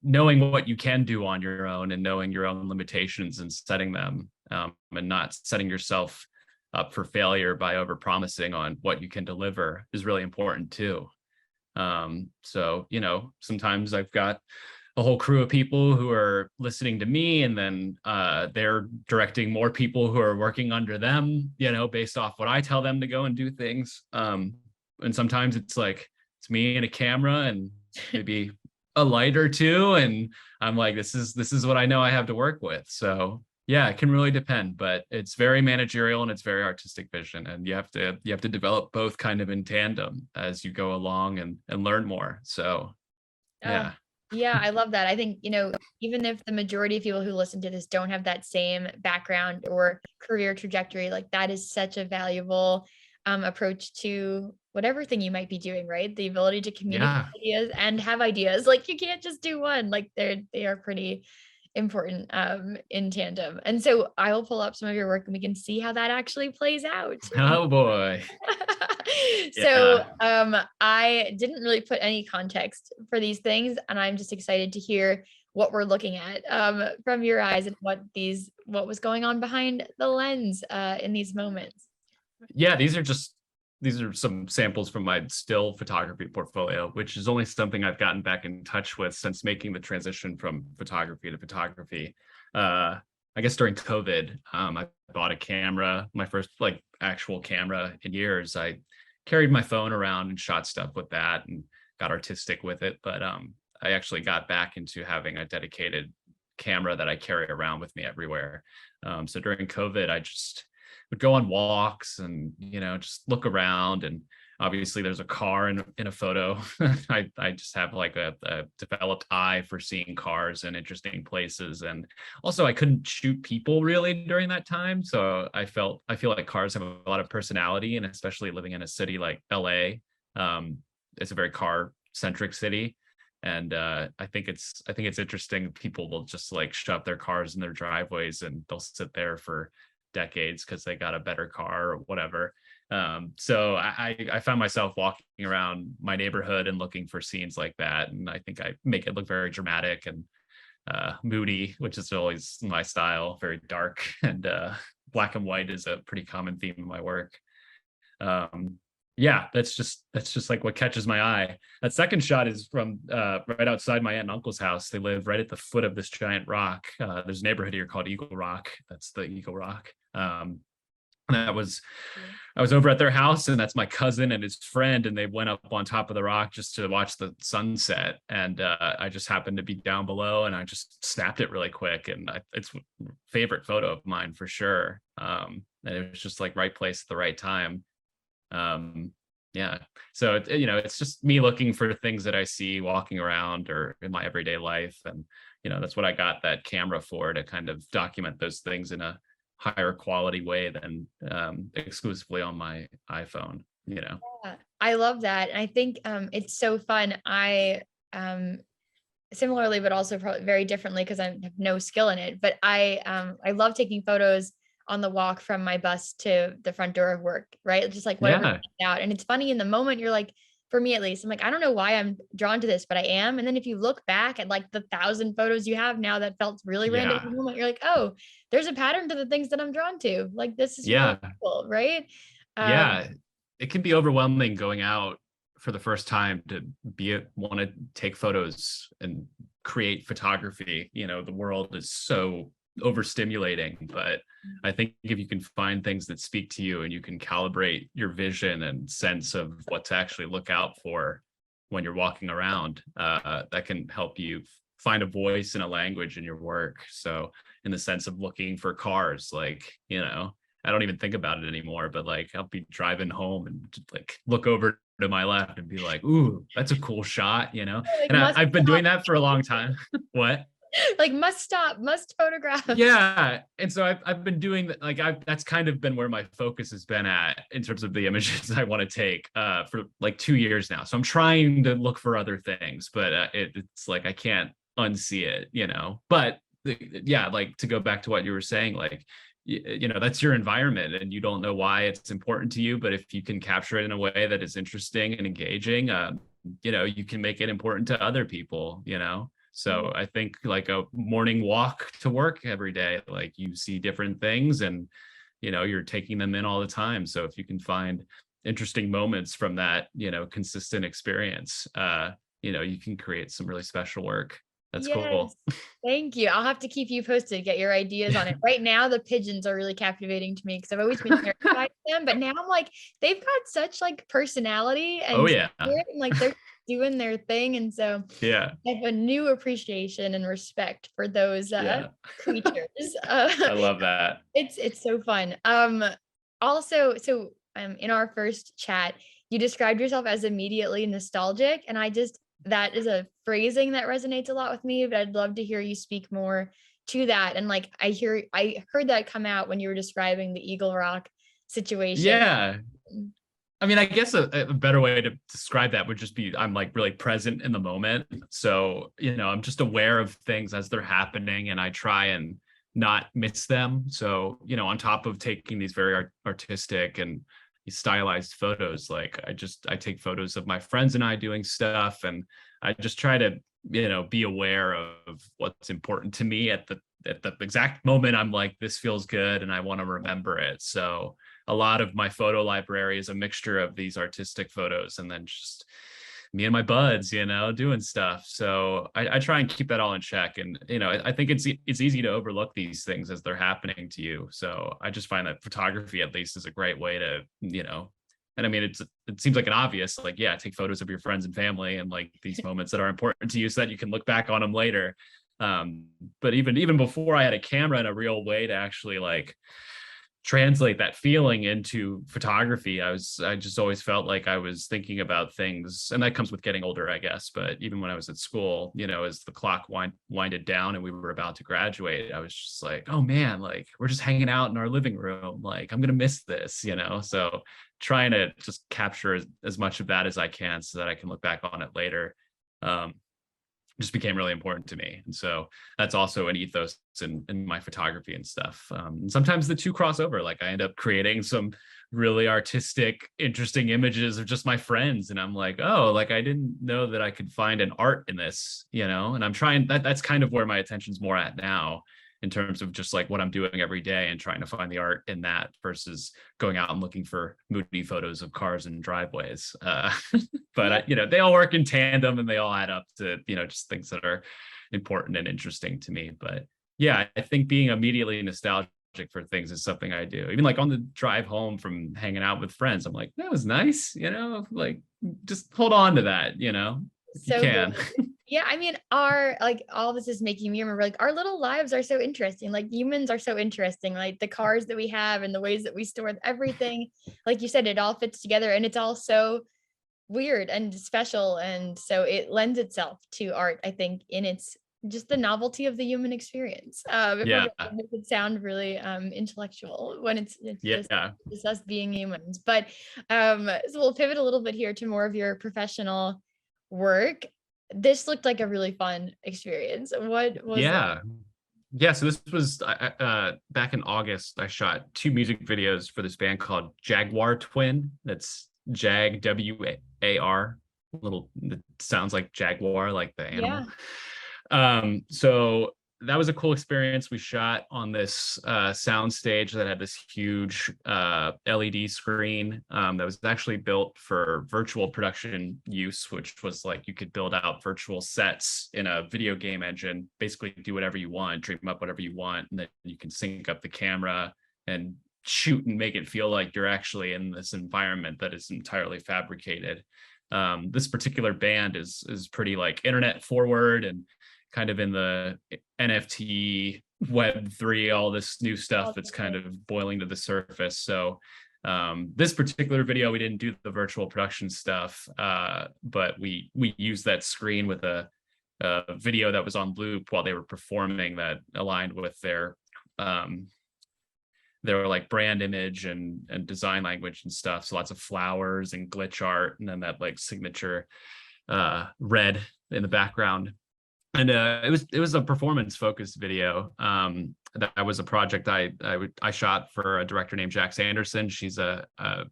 [SPEAKER 2] what you can do on your own and knowing your own limitations and setting them, and not setting yourself up for failure by overpromising on what you can deliver is really important too. So sometimes I've got a whole crew of people who are listening to me, and then they're directing more people who are working under them, based off what I tell them to go and do things. And sometimes it's me and a camera and maybe a light or two, and I'm like, this is what I know I have to work with. So yeah, it can really depend, but it's very managerial and it's very artistic vision, and you have to develop both kind of in tandem as you go along and learn more. So yeah.
[SPEAKER 1] Yeah, I love that. I think, even if the majority of people who listen to this don't have that same background or career trajectory, like that is such a valuable approach to whatever thing you might be doing, right? The ability to communicate
[SPEAKER 2] Yeah.
[SPEAKER 1] ideas and have ideas. Like you can't just do one. Like they are pretty important in tandem. And so I will pull up some of your work and we can see how that actually plays out.
[SPEAKER 2] Oh boy.
[SPEAKER 1] So,
[SPEAKER 2] Yeah.
[SPEAKER 1] I didn't really put any context for these things, and I'm just excited to hear what we're looking at, from your eyes and what was going on behind the lens, in these moments.
[SPEAKER 2] Yeah, these are some samples from my still photography portfolio, which is only something I've gotten back in touch with since making the transition from photography to photography. I guess during COVID, I bought a camera, my first like actual camera in years. I carried my phone around and shot stuff with that and got artistic with it. But I actually got back into having a dedicated camera that I carry around with me everywhere. So during COVID, I just would go on walks and just look around, and obviously there's a car in a photo. I just have like a developed eye for seeing cars in interesting places, and also I couldn't shoot people really during that time, so I feel like cars have a lot of personality, and especially living in a city like LA. It's a very car centric city, and I think it's interesting. People will just like shove their cars in their driveways and they'll sit there for decades because they got a better car or whatever. So I found myself walking around my neighborhood and looking for scenes like that, and I think I make it look very dramatic and moody, which is always my style, very dark, and black and white is a pretty common theme in my work. um yeah, that's just like what catches my eye. That second shot is from right outside my aunt and uncle's house. They live right at the foot of this giant rock. There's a neighborhood here called Eagle Rock. That's the Eagle Rock. And that was I was over at their house, and that's my cousin and his friend, and they went up on top of the rock just to watch the sunset. And I just happened to be down below, and I just snapped it really quick. And it's a favorite photo of mine for sure. And it was just like right place at the right time. um yeah, so it's just me looking for things that I see walking around or in my everyday life, and that's what I got that camera for, to kind of document those things in a higher quality way than exclusively on my iPhone.
[SPEAKER 1] Yeah, I love that. And I think it's so fun. I similarly, but also probably very differently because I have no skill in it. But I love taking photos on the walk from my bus to the front door of work, right? Just like whatever
[SPEAKER 2] Yeah,
[SPEAKER 1] out. And it's funny in the moment, you're like, for me at least, I'm like, I don't know why I'm drawn to this, but I am. And then if you look back at like the 1,000 photos you have now that felt really random in
[SPEAKER 2] yeah,
[SPEAKER 1] the moment, you're like, oh, there's a pattern to the things that I'm drawn to. Like this is really
[SPEAKER 2] yeah,
[SPEAKER 1] cool, right? Um,
[SPEAKER 2] yeah. It can be overwhelming going out for the first time to want to take photos and create photography. The world is so overstimulating, but I think if you can find things that speak to you and you can calibrate your vision and sense of what to actually look out for when you're walking around, that can help you find a voice and a language in your work. So in the sense of looking for cars, like, I don't even think about it anymore, but like I'll be driving home and just, like, look over to my left and be like, "Ooh, that's a cool shot."
[SPEAKER 1] like
[SPEAKER 2] And
[SPEAKER 1] must
[SPEAKER 2] I've been doing
[SPEAKER 1] stop,
[SPEAKER 2] that for a long time. What?
[SPEAKER 1] like must stop, must photograph.
[SPEAKER 2] Yeah, and so I've been doing that. Like that's kind of been where my focus has been at in terms of the images I want to take for like 2 years now. So I'm trying to look for other things, but it's like I can't unsee it. But yeah, like to go back to what you were saying, like that's your environment and you don't know why it's important to you, but if you can capture it in a way that is interesting and engaging, you can make it important to other people. So I think like a morning walk to work every day, like you see different things and you're taking them in all the time. So if you can find interesting moments from that consistent experience, you can create some really special work. That's
[SPEAKER 1] Yes.
[SPEAKER 2] cool.
[SPEAKER 1] Thank you. I'll have to keep you posted, get your ideas on it. Right now, the pigeons are really captivating to me because I've always been terrified of them, but now I'm like, they've got such like personality
[SPEAKER 2] Oh
[SPEAKER 1] and
[SPEAKER 2] yeah,
[SPEAKER 1] spirit, and like they're doing their thing. And so
[SPEAKER 2] yeah,
[SPEAKER 1] I have a new appreciation and respect for those
[SPEAKER 2] yeah.
[SPEAKER 1] creatures.
[SPEAKER 2] I love that.
[SPEAKER 1] It's so fun. Also, so in our first chat, you described yourself as immediately nostalgic, and that is a phrasing that resonates a lot with me, but I'd love to hear you speak more to that. And like, I heard that come out when you were describing the Eagle Rock situation.
[SPEAKER 2] Yeah. I mean, I guess a better way to describe that would just be I'm like really present in the moment. So, I'm just aware of things as they're happening and I try and not miss them. So, on top of taking these very artistic and these stylized photos, like I take photos of my friends and I doing stuff, and I just try to, be aware of what's important to me at the exact moment. I'm like, this feels good and I want to remember it. So a lot of my photo library is a mixture of these artistic photos and then just me and my buds, doing stuff. So I try and keep that all in check. And, I think it's easy to overlook these things as they're happening to you. So I just find that photography at least is a great way to, and I mean, it seems like an obvious, like, yeah, take photos of your friends and family and like these moments that are important to you so that you can look back on them later. But even before I had a camera and a real way to actually like translate that feeling into photography, I just always felt like I was thinking about things, and that comes with getting older, I guess. But even when I was at school, as the clock winded down and we were about to graduate, I was just like, oh man, like we're just hanging out in our living room, like I'm gonna miss this. So trying to just capture as much of that as I can so that I can look back on it later. Just became really important to me. And so that's also an ethos in my photography and stuff. And sometimes the two cross over. Like I end up creating some really artistic, interesting images of just my friends. And I'm like, oh, like I didn't know that I could find an art in this, and I'm trying that's kind of where my attention's more at now, in terms of just like what I'm doing every day and trying to find the art in that versus going out and looking for moody photos of cars and driveways. But they all work in tandem and they all add up to, just things that are important and interesting to me. But yeah, I think being immediately nostalgic for things is something I do. Even like on the drive home from hanging out with friends, I'm like, that was nice, like just hold on to that, if you
[SPEAKER 1] So
[SPEAKER 2] can.
[SPEAKER 1] good. Yeah, I mean, our like all this is making me remember like our little lives are so interesting. Like humans are so interesting. Like the cars that we have and the ways that we store everything. Like you said, it all fits together and it's all so weird and special. And so it lends itself to art, I think, in its just the novelty of the human experience. If we're
[SPEAKER 2] Yeah.
[SPEAKER 1] gonna make it sound really intellectual when it's
[SPEAKER 2] Yeah.
[SPEAKER 1] just us being humans. But so we'll pivot a little bit here to more of your professional work. This looked like a really fun experience. What was that?
[SPEAKER 2] Yeah. Yeah. So this was back in August. I shot 2 music videos for this band called Jaguar Twin. That's Jag WAR. Little, it sounds like Jaguar, like the animal.
[SPEAKER 1] Yeah.
[SPEAKER 2] So that was a cool experience. We shot on this sound stage that had this huge LED screen that was actually built for virtual production use, which was like you could build out virtual sets in a video game engine, basically do whatever you want, dream up whatever you want, and then you can sync up the camera and shoot and make it feel like you're actually in this environment that is entirely fabricated. This particular band is pretty like internet forward and kind of in the NFT Web3, all this new stuff that's kind of boiling to the surface. So this particular video, we didn't do the virtual production stuff, but we used that screen with a video that was on loop while they were performing that aligned with their like brand image and design language and stuff. So lots of flowers and glitch art, and then that like signature red in the background. And it was a performance focused video. That was a project I shot for a director named Jack Sanderson. She's a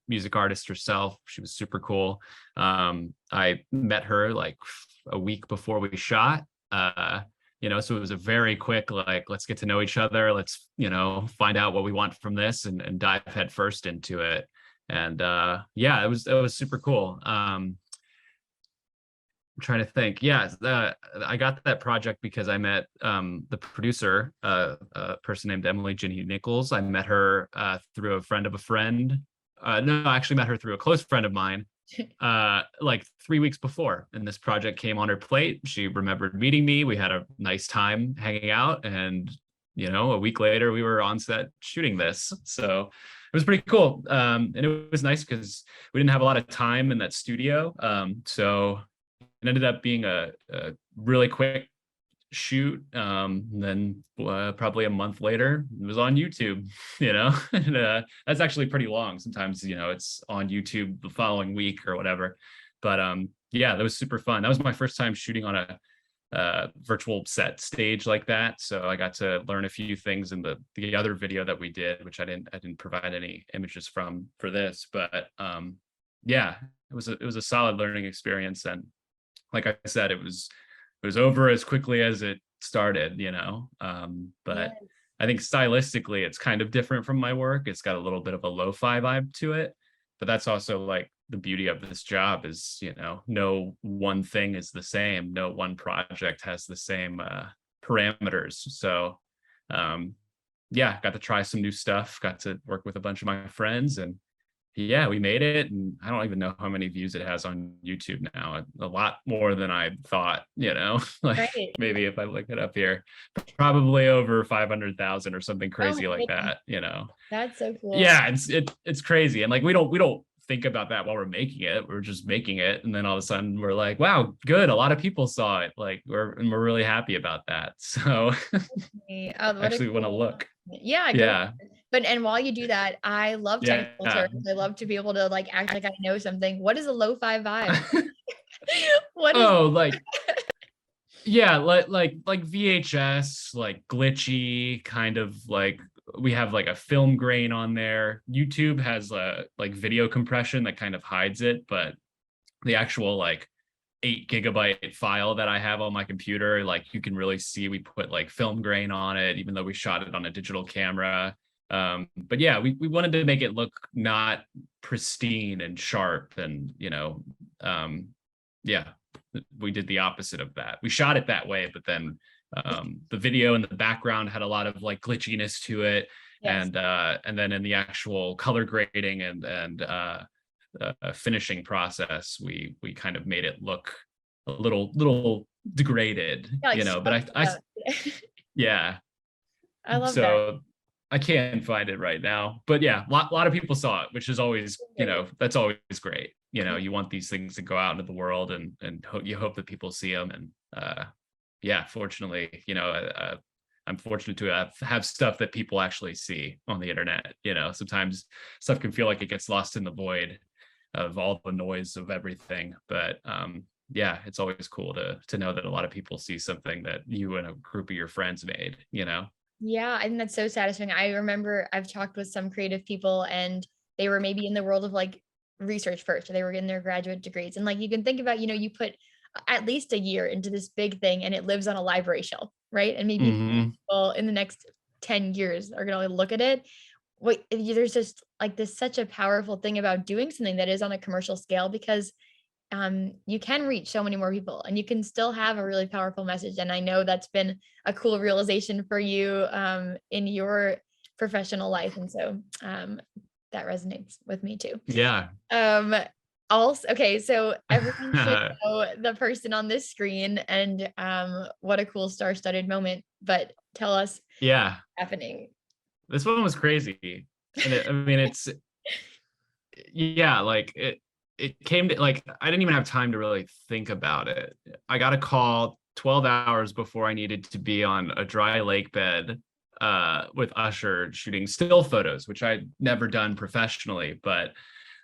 [SPEAKER 2] music artist herself. She was super cool. I met her like a week before we shot. So it was a very quick like, let's get to know each other. Let's find out what we want from this and dive head first into it. And yeah, it was super cool. I'm trying to think. Yeah, I got that project because I met the producer, a person named Emily Ginny Nichols. I met her through a friend of a friend. No, I actually met her through a close friend of mine like 3 weeks before. And this project came on her plate. She remembered meeting me. We had a nice time hanging out. And, a week later, we were on set shooting this. So was pretty cool. And it was nice because we didn't have a lot of time in that studio. So it ended up being a really quick shoot. Then probably a month later, it was on YouTube, and that's actually pretty long. Sometimes, it's on YouTube the following week or whatever. But yeah, that was super fun. That was my first time shooting on a virtual set stage like that. So I got to learn a few things in the other video that we did, which I didn't provide any images from for this. But yeah, it was a solid learning experience. And like I said, it was over as quickly as it started,
[SPEAKER 1] Yeah.
[SPEAKER 2] but I think stylistically it's kind of different from my work. It's got a little bit of a lo-fi vibe to it, but that's also like the beauty of this job is, no one thing is the same. No one project has the same parameters. So yeah, got to try some new stuff, got to work with a bunch of my friends, and yeah, we made it, and I don't even know how many views it has on YouTube now. A lot more than I thought, like
[SPEAKER 1] Right.
[SPEAKER 2] maybe if I look it up here, probably over 500,000 or something
[SPEAKER 1] Oh
[SPEAKER 2] crazy
[SPEAKER 1] my
[SPEAKER 2] like
[SPEAKER 1] goodness.
[SPEAKER 2] that.
[SPEAKER 1] That's so cool.
[SPEAKER 2] Yeah, it's crazy. And like we don't think about that while we're making it. We're just making it, and then all of a sudden we're like, wow, good. A lot of people saw it. Like we're really happy about that. So
[SPEAKER 1] Oh, what a
[SPEAKER 2] actually want to
[SPEAKER 1] cool.
[SPEAKER 2] look.
[SPEAKER 1] Yeah, go.
[SPEAKER 2] Yeah.
[SPEAKER 1] But and while you do that, I love technical
[SPEAKER 2] Yeah.
[SPEAKER 1] terms. I love to be able to like act like I know something. What is a lo-fi vibe? What is
[SPEAKER 2] Oh, like yeah, like VHS, like glitchy, kind of like we have like a film grain on there. YouTube has a like video compression that kind of hides it, but the actual like 8 GB file that I have on my computer, like you can really see we put like film grain on it, even though we shot it on a digital camera. But yeah, we wanted to make it look not pristine and sharp, and yeah, we did the opposite of that. We shot it that way, but then the video in the background had a lot of like glitchiness to it,
[SPEAKER 1] yes.
[SPEAKER 2] and then in the actual color grading and finishing process, we kind of made it look a little degraded,
[SPEAKER 1] Yeah, like
[SPEAKER 2] but
[SPEAKER 1] scrubbed
[SPEAKER 2] I
[SPEAKER 1] out.
[SPEAKER 2] yeah,
[SPEAKER 1] I love that.
[SPEAKER 2] so I can't find it right now, but yeah, lot of people saw it, which is always,
[SPEAKER 1] Great.
[SPEAKER 2] that's always great. You want these things to go out into the world, and you hope that people see them. And yeah, fortunately, I'm fortunate to have stuff that people actually see on the internet. Sometimes stuff can feel like it gets lost in the void of all the noise of everything, but yeah, it's always cool to know that a lot of people see something that you and a group of your friends made.
[SPEAKER 1] Yeah, I think that's so satisfying. I remember I've talked with some creative people and they were maybe in the world of like research first, or they were getting their graduate degrees. And like you can think about, you put at least a year into this big thing and it lives on a library shelf, right? And maybe
[SPEAKER 2] Hmm.
[SPEAKER 1] people in the next 10 years are gonna look at it. Wait, there's just like this such a powerful thing about doing something that is on a commercial scale because you can reach so many more people and you can still have a really powerful message. And I know that's been a cool realization for you in your professional life. And so that resonates with me too.
[SPEAKER 2] Yeah.
[SPEAKER 1] Um, also, okay, so everyone should know the person on this screen and what a cool star-studded moment, but tell us
[SPEAKER 2] Yeah,
[SPEAKER 1] happening.
[SPEAKER 2] this one was crazy. And I mean, yeah, like it came to, like, I didn't even have time to really think about it. I got a call 12 hours before I needed to be on a dry lake bed with Usher shooting still photos, which I'd never done professionally. But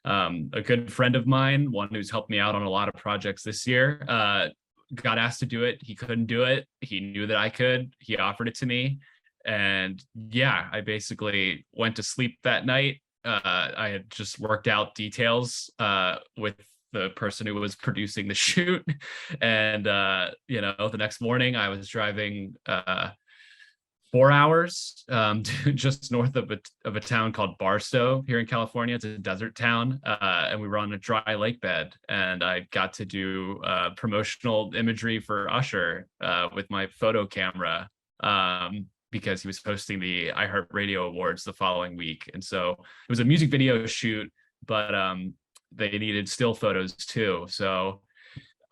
[SPEAKER 2] a good friend of mine, one who's helped me out on a lot of projects this year, got asked to do it. He couldn't do it. He knew that I could. He offered it to me. And yeah, I basically went to sleep that night. I had just worked out details with the person who was producing the shoot. And, the next morning I was driving 4 hours just north of a town called Barstow here in California. It's a desert town. And we were on a dry lake bed. And I got to do promotional imagery for Usher with my photo camera. Because he was hosting the iHeartRadio Awards the following week. And so it was a music video shoot, but they needed still photos too. So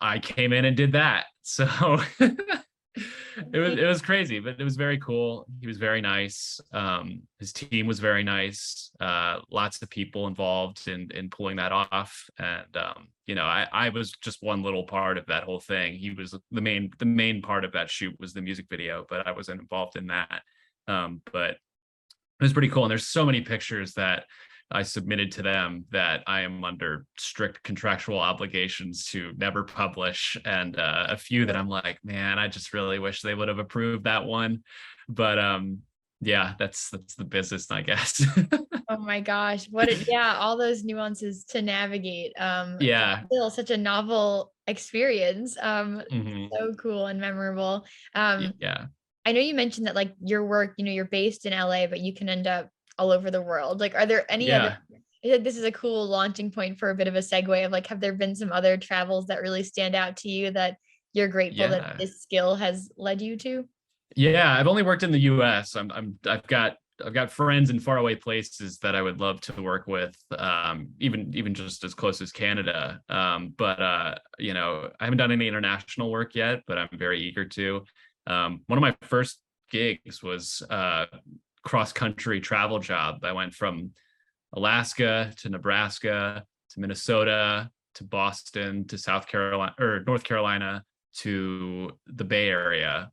[SPEAKER 2] I came in and did that. So it was crazy, but it was very cool. He was very nice. His team was very nice. Lots of people involved in pulling that off. And I was just one little part of that whole thing. He was the main part of that shoot was the music video, but I wasn't involved in that. But it was pretty cool. And there's so many pictures that I submitted to them that I am under strict contractual obligations to never publish, and a few that I'm like, man, I just really wish they would have approved that one. But yeah, that's the business, I guess.
[SPEAKER 1] Oh my gosh. All those nuances to navigate. But
[SPEAKER 2] Yeah.
[SPEAKER 1] still such a novel experience.
[SPEAKER 2] Hmm.
[SPEAKER 1] So cool and memorable. Um,
[SPEAKER 2] Yeah.
[SPEAKER 1] I know you mentioned that like your work, you're based in LA, but you can end up all over the world. Like, are there any other,
[SPEAKER 2] Yeah.
[SPEAKER 1] I think this is a cool launching point for a bit of a segue of like, have there been some other travels that really stand out to you that you're grateful that
[SPEAKER 2] Yeah.
[SPEAKER 1] this skill has led you to?
[SPEAKER 2] Yeah, I've only worked in the US. I've got friends in faraway places that I would love to work with, even just as close as Canada. But I haven't done any international work yet, but I'm very eager to. One of my first gigs was cross country travel job. I went from Alaska to Nebraska to Minnesota to Boston to South Carolina or North Carolina to the Bay Area,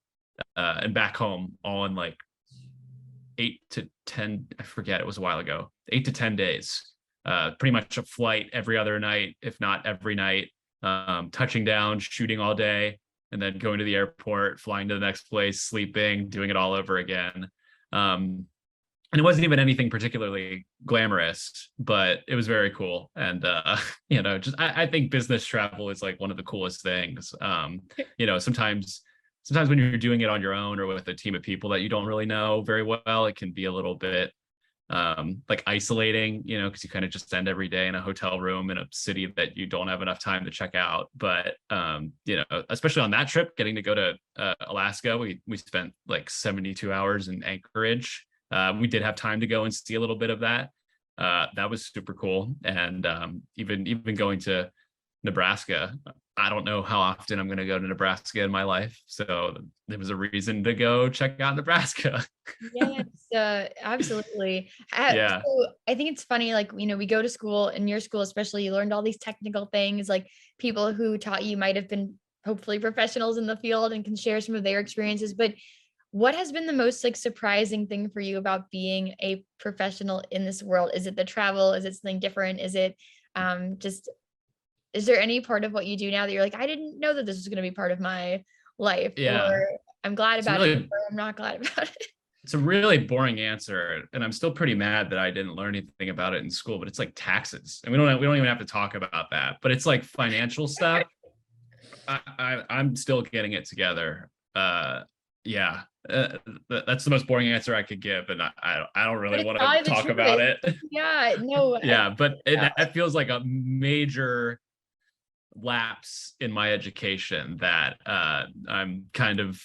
[SPEAKER 2] and back home, all in like 8 to 10, I forget, it was a while ago, 8 to 10 days. Pretty much a flight every other night, if not every night, touching down, shooting all day, and then going to the airport, flying to the next place, sleeping, doing it all over again. Um, and it wasn't even anything particularly glamorous, but it was very cool. And just I think business travel is like one of the coolest things. Sometimes when you're doing it on your own or with a team of people that you don't really know very well, it can be a little bit like isolating, because you kind of just spend every day in a hotel room in a city that you don't have enough time to check out. But especially on that trip, getting to go to Alaska, we spent like 72 hours in Anchorage. We did have time to go and see a little bit of that. That was super cool. And even going to Nebraska, I don't know how often I'm going to go to Nebraska in my life. So there was a reason to go check out Nebraska.
[SPEAKER 1] Yes, absolutely.
[SPEAKER 2] Yeah.
[SPEAKER 1] So I think it's funny, like, we go to school, in your school, especially, you learned all these technical things, like people who taught you might have been hopefully professionals in the field and can share some of their experiences. But what has been the most like surprising thing for you about being a professional in this world? Is it the travel? Is it something different? Is it just, is there any part of what you do now that you're like, I didn't know that this was going to be part of my life, or
[SPEAKER 2] Yeah.
[SPEAKER 1] I'm glad
[SPEAKER 2] It's a
[SPEAKER 1] about it,
[SPEAKER 2] really
[SPEAKER 1] or I'm not glad about it?
[SPEAKER 2] it's a really boring answer, and I'm still pretty mad that I didn't learn anything about it in school. But it's like taxes, and we don't even have to talk about that. But it's like financial stuff. I'm still getting it together. Yeah, that's the most boring answer I could give, and I don't
[SPEAKER 1] But
[SPEAKER 2] really
[SPEAKER 1] it's
[SPEAKER 2] want to
[SPEAKER 1] probably the
[SPEAKER 2] talk about
[SPEAKER 1] truth.
[SPEAKER 2] it.
[SPEAKER 1] Yeah, no,
[SPEAKER 2] Yeah, but
[SPEAKER 1] yeah.
[SPEAKER 2] that feels like a major lapse in my education that I'm kind of,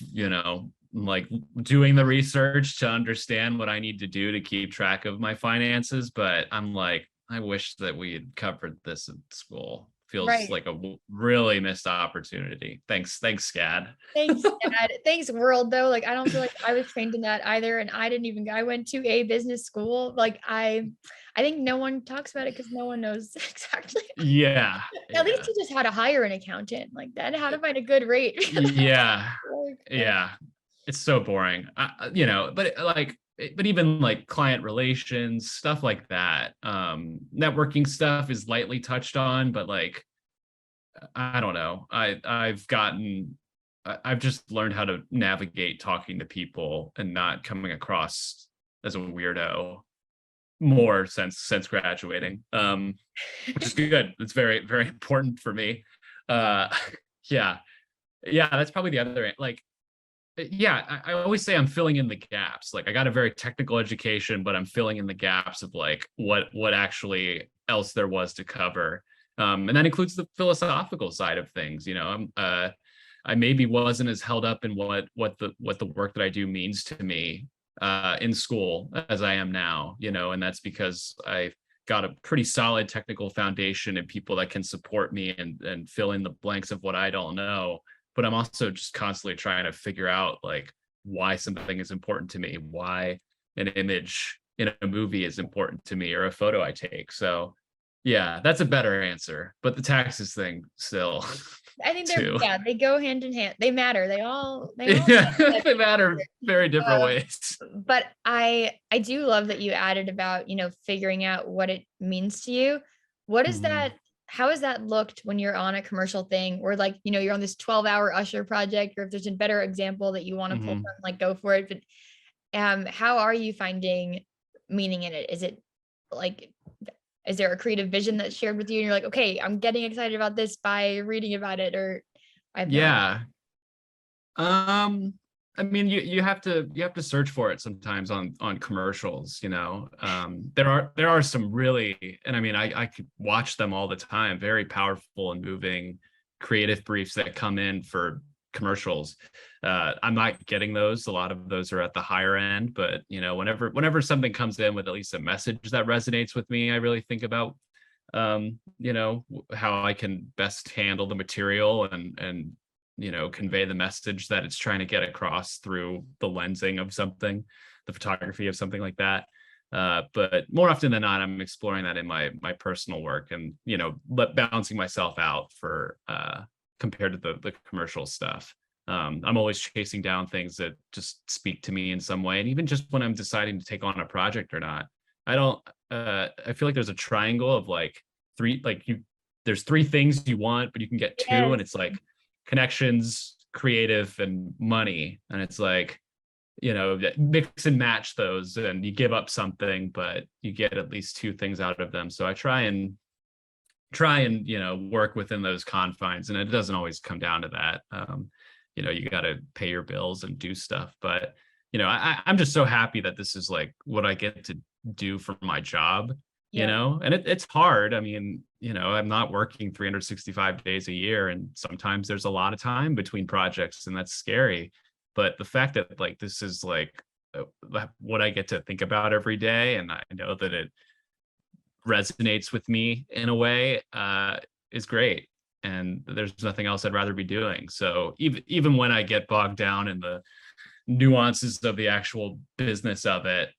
[SPEAKER 2] like doing the research to understand what I need to do to keep track of my finances. But I'm like, I wish that we had covered this in school. Feels
[SPEAKER 1] Right.
[SPEAKER 2] like a really missed opportunity. Thanks, SCAD.
[SPEAKER 1] Thanks, Dad. Thanks, world, though. Like, I don't feel like I was trained in that either. And I didn't even, I went to a business school. Like, I think no one talks about it because no one knows exactly.
[SPEAKER 2] Yeah,
[SPEAKER 1] At least
[SPEAKER 2] yeah,
[SPEAKER 1] you just how to hire an accountant like that, how to find a good rate.
[SPEAKER 2] yeah,
[SPEAKER 1] Like,
[SPEAKER 2] yeah. It's so boring, but but even like client relations, stuff like that, networking stuff is lightly touched on, but like, I don't know, I've just learned how to navigate talking to people and not coming across as a weirdo more since graduating, which is good. It's very, very important for me. uh yeah, that's probably the other, like, yeah, I always say I'm filling in the gaps. Like, I got a very technical education, but I'm filling in the gaps of like what actually else there was to cover. And that includes the philosophical side of things. I maybe wasn't as held up in what the work that I do means to me in school as I am now. And that's because I've got a pretty solid technical foundation and people that can support me and fill in the blanks of what I don't know. but I'm also just constantly trying to figure out like why something is important to me, why an image in a movie is important to me, or a photo I take. So yeah, that's a better answer. But the taxes thing still
[SPEAKER 1] I think they're,
[SPEAKER 2] too.
[SPEAKER 1] yeah, they go hand in hand. They matter. They all
[SPEAKER 2] Yeah,
[SPEAKER 1] matter.
[SPEAKER 2] they matter very different ways.
[SPEAKER 1] But I do love that you added about, figuring out what it means to you. What is
[SPEAKER 2] Mhm.
[SPEAKER 1] that how has that looked when you're on a commercial thing, or like, you're on this 12-hour Usher project, or if there's a better example that you want to pull
[SPEAKER 2] Mhm.
[SPEAKER 1] from, like, go for it. But how are you finding meaning in it? Is it like, is there a creative vision that's shared with you and you're like, okay, I'm getting excited about this by reading about it, or I have no idea.
[SPEAKER 2] Yeah. Um, I mean, you have to search for it sometimes on commercials, you know. There are some really, and I mean, I could watch them all the time, very powerful and moving creative briefs that come in for commercials. I'm not getting those. A lot of those are at the higher end, but you know, whenever something comes in with at least a message that resonates with me, I really think about how I can best handle the material and convey the message that it's trying to get across through the lensing of something, the photography of something like that. But more often than not, I'm exploring that in my personal work, and balancing myself out for compared to the commercial stuff. I'm always chasing down things that just speak to me in some way, and even just when I'm deciding to take on a project or not, I don't. I feel like there's a triangle of like three, like you. There's three things you want, but you can get two, and
[SPEAKER 1] Yes.
[SPEAKER 2] it's like connections, creative, and money. And it's like, mix and match those, and you give up something, but you get at least two things out of them. So I try and work within those confines, and it doesn't always come down to that. You got to pay your bills and do stuff, but I'm just so happy that this is like what I get to do for my job,
[SPEAKER 1] Yep.
[SPEAKER 2] and it's hard. I mean, I'm not working 365 days a year, and sometimes there's a lot of time between projects, and that's scary. But the fact that like this is like what I get to think about every day, and I know that it resonates with me in a way, is great. And there's nothing else I'd rather be doing. So even when I get bogged down in the nuances of the actual business of it,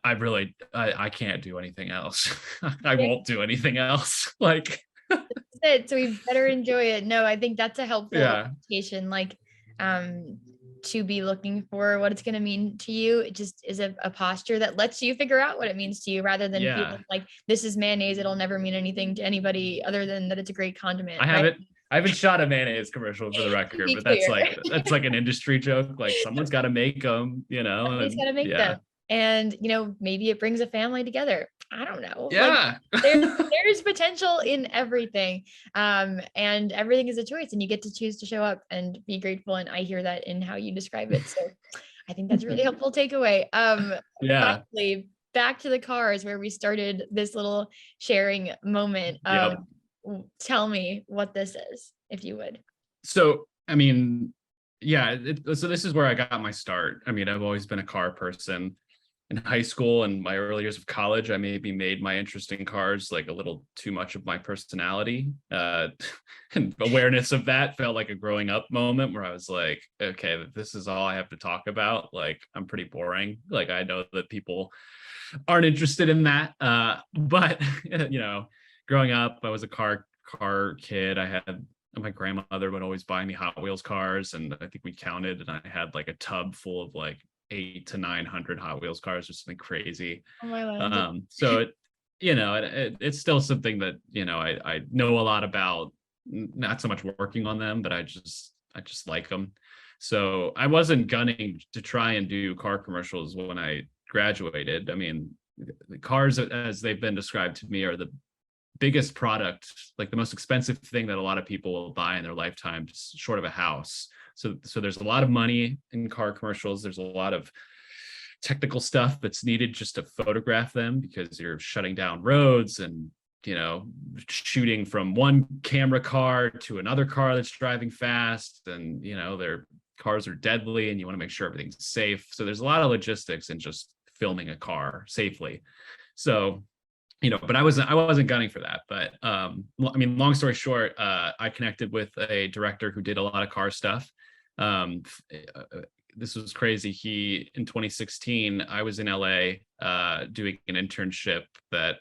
[SPEAKER 2] I really I can't do anything else. I
[SPEAKER 1] Yeah,
[SPEAKER 2] won't do anything else. Like,
[SPEAKER 1] that's it. So we better enjoy it. No, I think that's a helpful
[SPEAKER 2] yeah,
[SPEAKER 1] indication, like, um, to be looking for what it's going to mean to you. It just is a posture that lets you figure out what it means to you, rather than
[SPEAKER 2] yeah.
[SPEAKER 1] feeling like this is mayonnaise. It'll never mean anything to anybody other than that it's a great condiment,
[SPEAKER 2] I
[SPEAKER 1] right?
[SPEAKER 2] haven't I haven't shot a mayonnaise commercial for the
[SPEAKER 1] To
[SPEAKER 2] record,
[SPEAKER 1] be
[SPEAKER 2] but that's
[SPEAKER 1] clear.
[SPEAKER 2] like an industry joke. Like someone's got to make them,
[SPEAKER 1] Somebody's
[SPEAKER 2] and
[SPEAKER 1] got to make
[SPEAKER 2] yeah,
[SPEAKER 1] them. And, maybe it brings a family together. I don't know. Like,
[SPEAKER 2] yeah.
[SPEAKER 1] there's potential in everything. And everything is a choice, and you get to choose to show up and be grateful. And I hear that in how you describe it. So I think that's a really helpful takeaway.
[SPEAKER 2] Yeah.
[SPEAKER 1] Finally, back to the cars where we started this little sharing moment.
[SPEAKER 2] Yep.
[SPEAKER 1] Tell me what this is, if you would.
[SPEAKER 2] So, I mean, yeah, so this is where I got my start. I mean, I've always been a car person. In high school and my early years of college, I maybe made my interest in cars like a little too much of my personality. And awareness of that felt like a growing up moment where I was like, okay, this is all I have to talk about. Like, I'm pretty boring. Like, I know that people aren't interested in that. But growing up, I was a car kid. I had my grandmother would always buy me Hot Wheels cars, and I think we counted, and I had like a tub full of like 800 to 900 Hot Wheels cars or something crazy.
[SPEAKER 1] Oh my lands.
[SPEAKER 2] So it's still something that I know a lot about. Not so much working on them, but I just like them. So I wasn't gunning to try and do car commercials when I graduated. I mean, the cars as they've been described to me are the biggest product, like the most expensive thing that a lot of people will buy in their lifetime, just short of a house. So there's a lot of money in car commercials. There's a lot of technical stuff that's needed just to photograph them, because you're shutting down roads and shooting from one camera car to another car that's driving fast, and their cars are deadly, and you want to make sure everything's safe. So there's a lot of logistics in just filming a car safely. So but I wasn't gunning for that. But I mean, long story short, I connected with a director who did a lot of car stuff. Um, this was crazy. He in 2016, I was in LA doing an internship that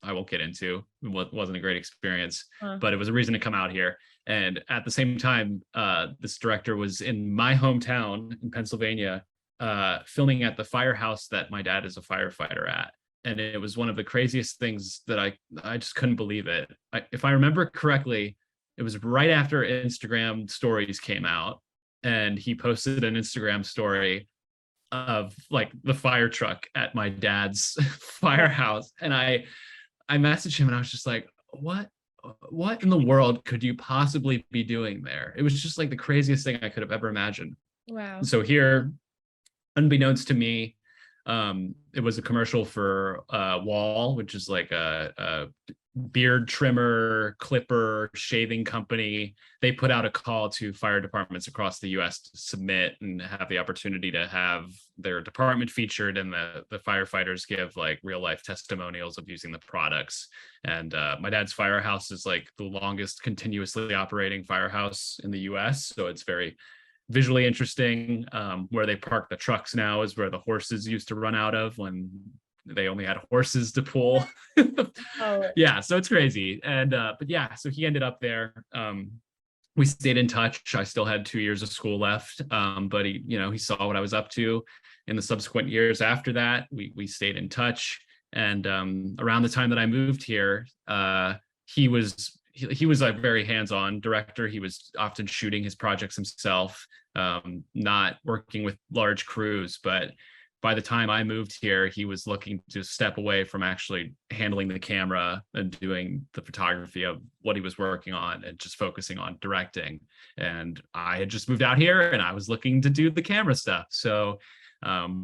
[SPEAKER 2] I won't get into. It wasn't a great experience,
[SPEAKER 1] Huh.
[SPEAKER 2] but it was a reason to come out here. And at the same time, this director was in my hometown in Pennsylvania, filming at the firehouse that my dad is a firefighter at. And it was one of the craziest things that I just couldn't believe it. If I remember correctly, it was right after Instagram stories came out, and he posted an Instagram story of like the fire truck at my dad's firehouse, and I messaged him and I was just like, what in the world could you possibly be doing there? It was just like the craziest thing I could have ever imagined.
[SPEAKER 1] Wow.
[SPEAKER 2] So here, unbeknownst to me, it was a commercial for Wall, which is like a beard trimmer, clipper, shaving company. They put out a call to fire departments across the US to submit and have the opportunity to have their department featured, and the firefighters give like real life testimonials of using the products. And my dad's firehouse is like the longest continuously operating firehouse in the US. So it's very visually interesting. Where they park the trucks now is where the horses used to run out of when they only had horses to pull.
[SPEAKER 1] Oh,
[SPEAKER 2] Yeah, so it's crazy. And but yeah, so he ended up there. We stayed in touch. I still had 2 years of school left, but he saw what I was up to in the subsequent years after that. We stayed in touch, and around the time that I moved here, he was a very hands-on director. He was often shooting his projects himself, not working with large crews. But by the time I moved here, he was looking to step away from actually handling the camera and doing the photography of what he was working on, and just focusing on directing. And I had just moved out here and I was looking to do the camera stuff. So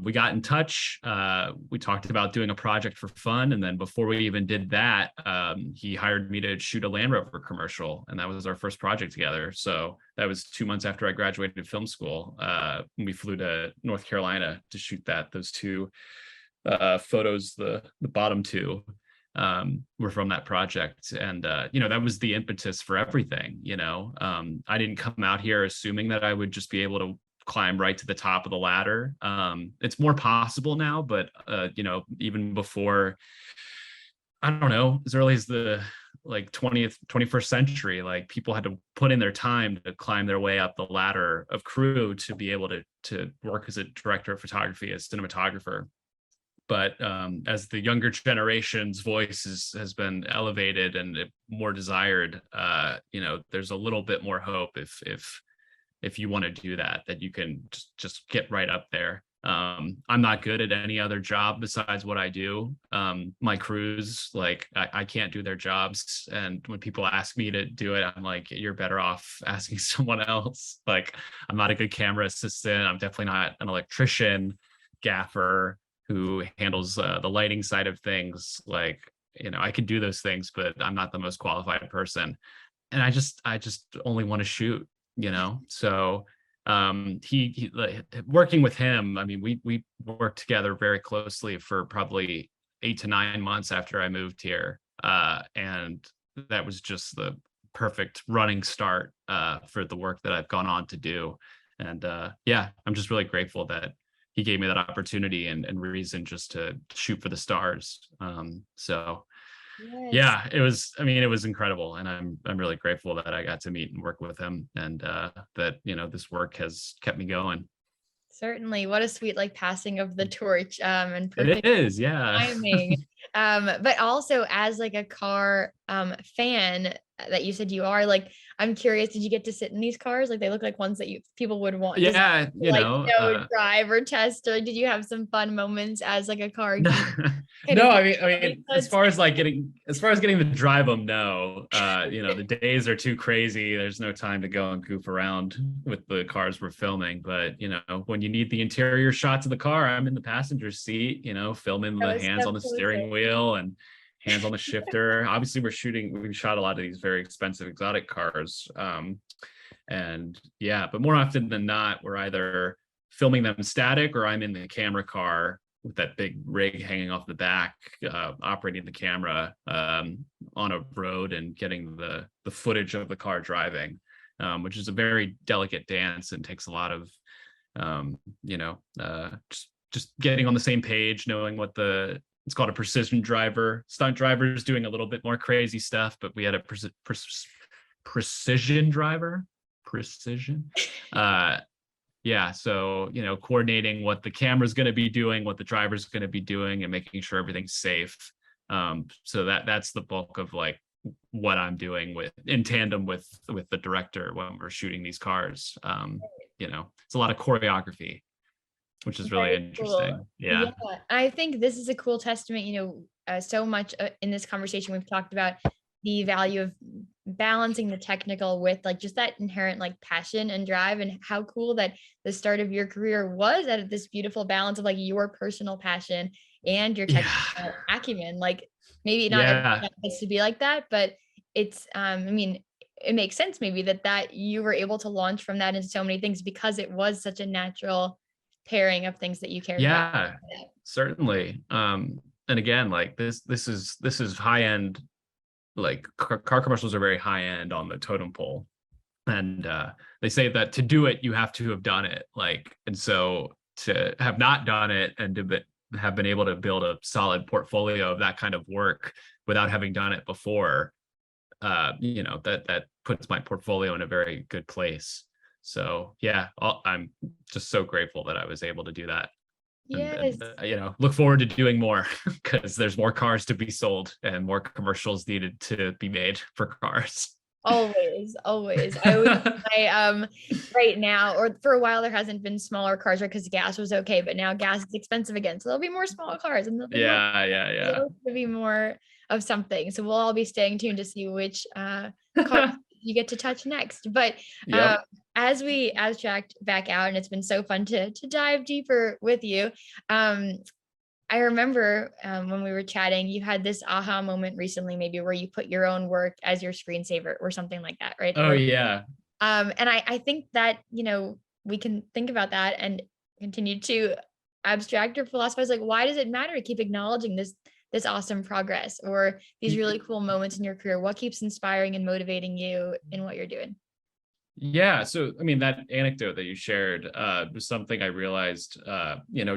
[SPEAKER 2] we got in touch. We talked about doing a project for fun. And then before we even did that, he hired me to shoot a Land Rover commercial. And that was our first project together. So that was 2 months after I graduated film school. We flew to North Carolina to shoot those two photos, the bottom two were from that project. And that was the impetus for everything. I didn't come out here assuming that I would just be able to climb right to the top of the ladder. It's more possible now, but even before, I don't know, as early as the like 20th 21st century, like people had to put in their time to climb their way up the ladder of crew to be able to work as a director of photography, as cinematographer. But as the younger generation's voice has been elevated and more desired, there's a little bit more hope if you want to do that you can just get right up there. I'm not good at any other job besides what I do. My crews, like I can't do their jobs. And when people ask me to do it, I'm like, you're better off asking someone else. Like, I'm not a good camera assistant. I'm definitely not an electrician, gaffer who handles the lighting side of things. Like, I can do those things, but I'm not the most qualified person. And I just only want to shoot. So he like, working with him, I mean, we worked together very closely for probably 8 to 9 months after I moved here, and that was just the perfect running start for the work that I've gone on to do. And yeah, I'm just really grateful that he gave me that opportunity and reason just to shoot for the stars. So
[SPEAKER 1] yes.
[SPEAKER 2] yeah, it was incredible, and I'm really grateful that I got to meet and work with him, and that this work has kept me going.
[SPEAKER 1] Certainly. What a sweet like passing of the torch and
[SPEAKER 2] It
[SPEAKER 1] perfect
[SPEAKER 2] is, yeah.
[SPEAKER 1] timing. But also as like a car fan that you said you are, like I'm curious, did you get to sit in these cars? Like they look like ones that people would want desire
[SPEAKER 2] Yeah,
[SPEAKER 1] to like drive or test, or did you have some fun moments as like a car
[SPEAKER 2] no,
[SPEAKER 1] geek kind
[SPEAKER 2] no,
[SPEAKER 1] of
[SPEAKER 2] I mean, as
[SPEAKER 1] episodes?
[SPEAKER 2] far as getting to drive them, no. The days are too crazy. There's no time to go and goof around with the cars we're filming. But when you need the interior shots of the car, I'm in the passenger seat, filming
[SPEAKER 1] That
[SPEAKER 2] the
[SPEAKER 1] was
[SPEAKER 2] hands
[SPEAKER 1] so
[SPEAKER 2] on the steering
[SPEAKER 1] perfect.
[SPEAKER 2] wheel and hands on the shifter. Obviously, we shot a lot of these very expensive exotic cars. And yeah, but more often than not, we're either filming them static or I'm in the camera car with that big rig hanging off the back, operating the camera on a road and getting the footage of the car driving, which is a very delicate dance and takes a lot of just getting on the same page, knowing what it's called a precision driver. Stunt drivers doing a little bit more crazy stuff, but we had a precision driver. Precision. Yeah, so coordinating what the camera's going to be doing, what the driver's going to be doing, and making sure everything's safe. So that's the bulk of like what I'm doing in tandem with the director when we're shooting these cars. It's a lot of choreography, which is really
[SPEAKER 1] Very
[SPEAKER 2] interesting.
[SPEAKER 1] cool.
[SPEAKER 2] Yeah.
[SPEAKER 1] Yeah, I think this is a cool testament. So much in this conversation we've talked about the value of balancing the technical with like just that inherent like passion and drive, and how cool that the start of your career was at this beautiful balance of like your personal passion and your
[SPEAKER 2] Yeah.
[SPEAKER 1] technical acumen. Like maybe not
[SPEAKER 2] Yeah.
[SPEAKER 1] everyone gets to be like that, but it's I mean, it makes sense maybe that you were able to launch from that into so many things because it was such a natural pairing of things that you cared about.
[SPEAKER 2] Yeah, certainly. And again, like this is high end. Like car commercials are very high end on the totem pole, and they say that to do it you have to have done it, like, and so to have not done it and to have been able to build a solid portfolio of that kind of work without having done it before, that puts my portfolio in a very good place. So yeah, I'm just so grateful that I was able to do that,
[SPEAKER 1] Yes.
[SPEAKER 2] and look forward to doing more because there's more cars to be sold and more commercials needed to be made for cars.
[SPEAKER 1] Always, always. I always right now, or for a while there hasn't been smaller cars, right? Because gas was okay, but now gas is expensive again. So there'll be more small cars and there'll be more,
[SPEAKER 2] Yeah.
[SPEAKER 1] there'll be more of something. So we'll all be staying tuned to see which car you get to touch next. But uh,
[SPEAKER 2] Yep.
[SPEAKER 1] as we abstract back out, and it's been so fun to dive deeper with you. Um, I remember when we were chatting, you had this aha moment recently, maybe where you put your own work as your screensaver or something like that, right?
[SPEAKER 2] Oh
[SPEAKER 1] Or
[SPEAKER 2] yeah.
[SPEAKER 1] and I think that we can think about that and continue to abstract or philosophize. Like, why does it matter to keep acknowledging this awesome progress or these really cool moments in your career? What keeps inspiring and motivating you in what you're doing?
[SPEAKER 2] Yeah, so I mean that anecdote that you shared was something I realized,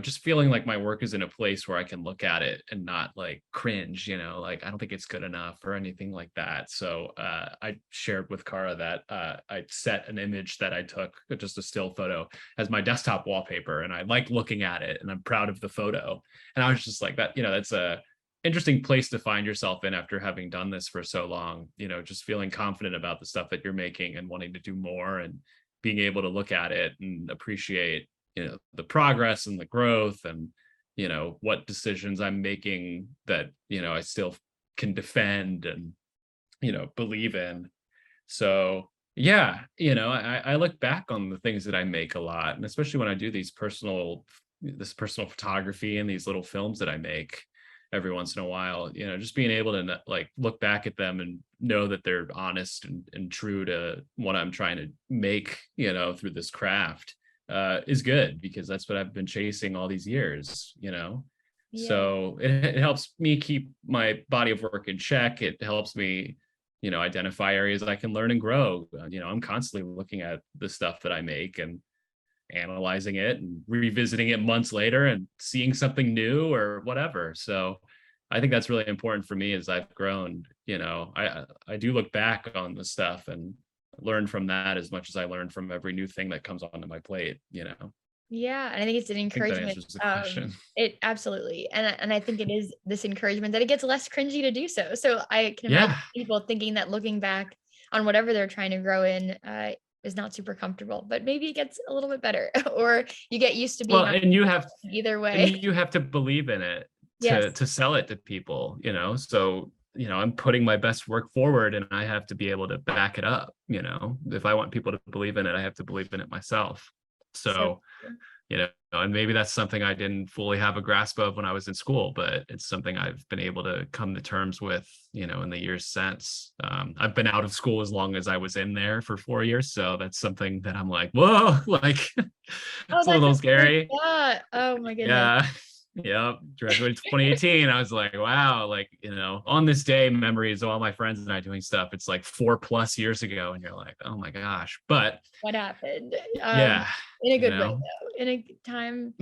[SPEAKER 2] just feeling like my work is in a place where I can look at it and not like cringe, like I don't think it's good enough or anything like that. So I shared with Cara that I set an image that I took, just a still photo, as my desktop wallpaper, and I like looking at it, and I'm proud of the photo. And I was just like that, that's a interesting place to find yourself in after having done this for so long, just feeling confident about the stuff that you're making and wanting to do more, and being able to look at it and appreciate, the progress and the growth, and, what decisions I'm making that, I still can defend and, believe in. So yeah, I look back on the things that I make a lot, and especially when I do this personal photography and these little films that I make every once in a while, just being able to like look back at them and know that they're honest and true to what I'm trying to make, through this craft, is good, because that's what I've been chasing all these years.
[SPEAKER 1] Yeah.
[SPEAKER 2] So it helps me keep my body of work in check. It helps me, identify areas I can learn and grow. I'm constantly looking at the stuff that I make and analyzing it and revisiting it months later and seeing something new or whatever. So I think that's really important for me as I've grown. I do look back on the stuff and learn from that as much as I learn from every new thing that comes onto my plate. I
[SPEAKER 1] Yeah, and I think it's an
[SPEAKER 2] think that
[SPEAKER 1] encouragement.
[SPEAKER 2] answers the question.
[SPEAKER 1] It absolutely, and I think it is this encouragement that it gets less cringy to do so. So I can imagine
[SPEAKER 2] Yeah.
[SPEAKER 1] people thinking that looking back on whatever they're trying to grow in is not super comfortable, but maybe it gets a little bit better, or you get used to being
[SPEAKER 2] Well,
[SPEAKER 1] on either
[SPEAKER 2] and
[SPEAKER 1] way.
[SPEAKER 2] you have to believe in it to
[SPEAKER 1] Yes,
[SPEAKER 2] to sell it to people. So I'm putting my best work forward, and I have to be able to back it up. If I want people to believe in it, I have to believe in it myself.
[SPEAKER 1] so
[SPEAKER 2] So and maybe that's something I didn't fully have a grasp of when I was in school, but it's something I've been able to come to terms with, in the years since. I've been out of school as long as I was in there, for 4 years. So that's something that I'm like, whoa, like
[SPEAKER 1] oh,
[SPEAKER 2] it's a
[SPEAKER 1] that's
[SPEAKER 2] little
[SPEAKER 1] a great
[SPEAKER 2] scary.
[SPEAKER 1] thought. Oh my goodness.
[SPEAKER 2] Yeah. Yep, graduated 2018. I was like, wow, like, on this day, memories of all my friends and I doing stuff. It's like 4+ years ago, and you're like, oh my gosh. But
[SPEAKER 1] What happened?
[SPEAKER 2] yeah,
[SPEAKER 1] In a
[SPEAKER 2] you
[SPEAKER 1] good way
[SPEAKER 2] know,
[SPEAKER 1] though. In a time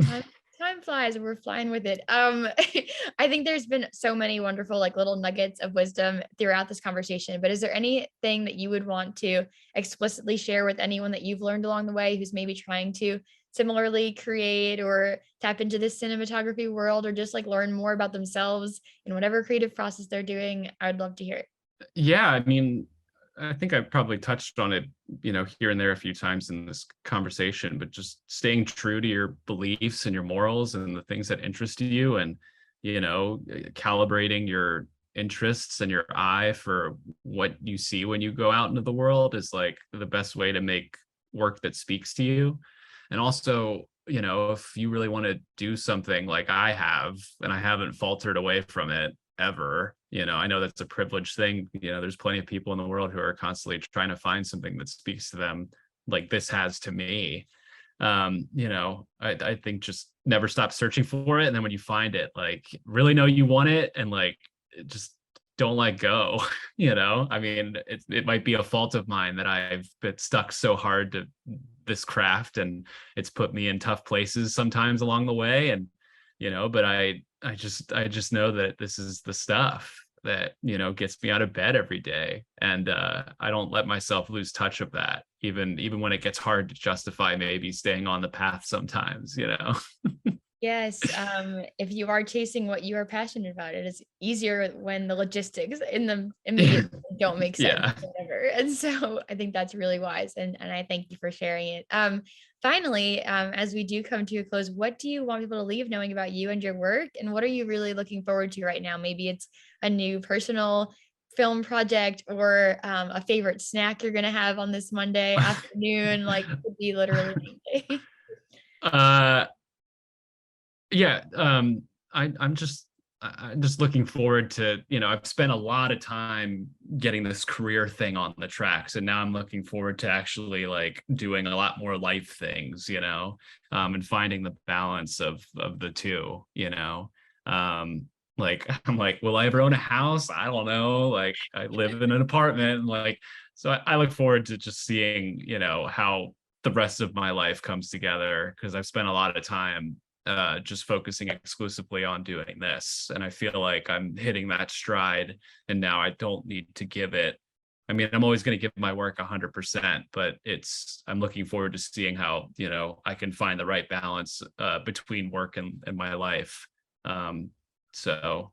[SPEAKER 1] flies and we're flying with it. I think there's been so many wonderful like little nuggets of wisdom throughout this conversation, but is there anything that you would want to explicitly share with anyone that you've learned along the way who's maybe trying to similarly create or tap into this cinematography world or just like learn more about themselves in whatever creative process they're doing? I'd love to hear it.
[SPEAKER 2] yeah, I mean, I think I probably touched on it, here and there a few times in this conversation, but just staying true to your beliefs and your morals and the things that interest you, and, calibrating your interests and your eye for what you see when you go out into the world is like the best way to make work that speaks to you. And also, if you really want to do something like I have, and I haven't faltered away from it ever, I know that's a privileged thing. There's plenty of people in the world who are constantly trying to find something that speaks to them like this has to me. I think just never stop searching for it. And then when you find it, like really know you want it, and like just don't let go. I mean, it might be a fault of mine that I've been stuck so hard to this craft, and it's put me in tough places sometimes along the way. And but I just know that this is the stuff that gets me out of bed every day, and I don't let myself lose touch of that, even when it gets hard to justify maybe staying on the path sometimes.
[SPEAKER 1] Yes, if you are chasing what you are passionate about, it is easier when the logistics in the immediate don't make sense
[SPEAKER 2] Yeah.
[SPEAKER 1] or whatever. And so I think that's really wise, and I thank you for sharing it. Finally, as we do come to a close, what do you want people to leave knowing about you and your work, and what are you really looking forward to right now? Maybe it's a new personal film project or a favorite snack you're gonna have on this Monday afternoon. Like it could be literally anything.
[SPEAKER 2] uh yeah, I'm just looking forward to, I've spent a lot of time getting this career thing on the tracks, and now I'm looking forward to actually like doing a lot more life things, and finding the balance of the two. um like I'm like, will I ever own a house? I don't know. Like I live in an apartment, and like, so I look forward to just seeing, how the rest of my life comes together, because I've spent a lot of time just focusing exclusively on doing this. And I feel like I'm hitting that stride, and now I don't need to give it. I mean, I'm always going to give my work 100%, but I'm looking forward to seeing how, I can find the right balance between work and my life. So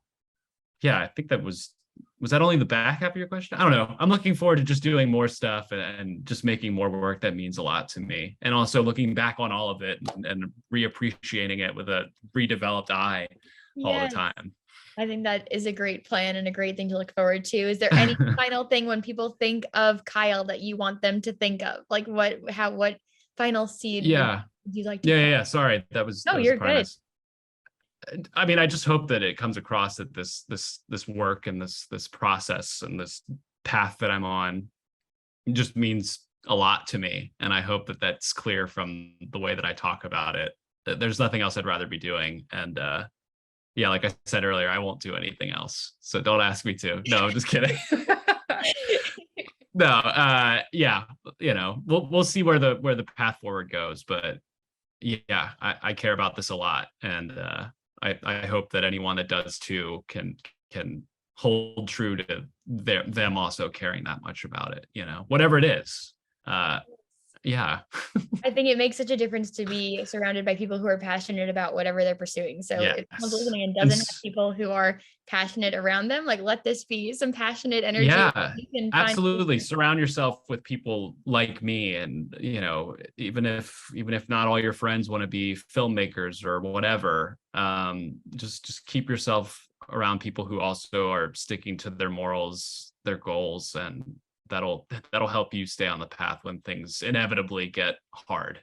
[SPEAKER 2] yeah, I think was that only the back half of your question? I don't know. I'm looking forward to just doing more stuff, and just making more work that means a lot to me. And also looking back on all of it, and reappreciating it with a redeveloped eye all the
[SPEAKER 1] Yes.
[SPEAKER 2] time.
[SPEAKER 1] I think that is a great plan and a great thing to look forward to. Is there any final thing when people think of Kyle that you want them to think of? Like what final seed
[SPEAKER 2] Yeah.
[SPEAKER 1] would you like to
[SPEAKER 2] Yeah, yeah,
[SPEAKER 1] plant?
[SPEAKER 2] yeah. Sorry. That
[SPEAKER 1] No,
[SPEAKER 2] was the
[SPEAKER 1] you're good.
[SPEAKER 2] premise. I mean, I just hope that it comes across that this work and this process and this path that I'm on just means a lot to me. And I hope that that's clear from the way that I talk about it. There's nothing else I'd rather be doing. And yeah, like I said earlier, I won't do anything else. So don't ask me to. No, I'm just kidding. No, yeah, we'll see where the path forward goes. But yeah, I care about this a lot. And I hope that anyone that does too can hold true to them also caring that much about it, whatever it is. Uh, yeah.
[SPEAKER 1] I think it makes such a difference to be surrounded by people who are passionate about whatever they're pursuing. So if someone's
[SPEAKER 2] Yes.
[SPEAKER 1] listening and
[SPEAKER 2] And
[SPEAKER 1] doesn't have people who are passionate around them, like let this be some passionate energy that
[SPEAKER 2] yeah,
[SPEAKER 1] you can find.
[SPEAKER 2] absolutely. Surround yourself with people like me. And, even if not all your friends want to be filmmakers or whatever, just keep yourself around people who also are sticking to their morals, their goals, and that'll help you stay on the path when things inevitably get hard.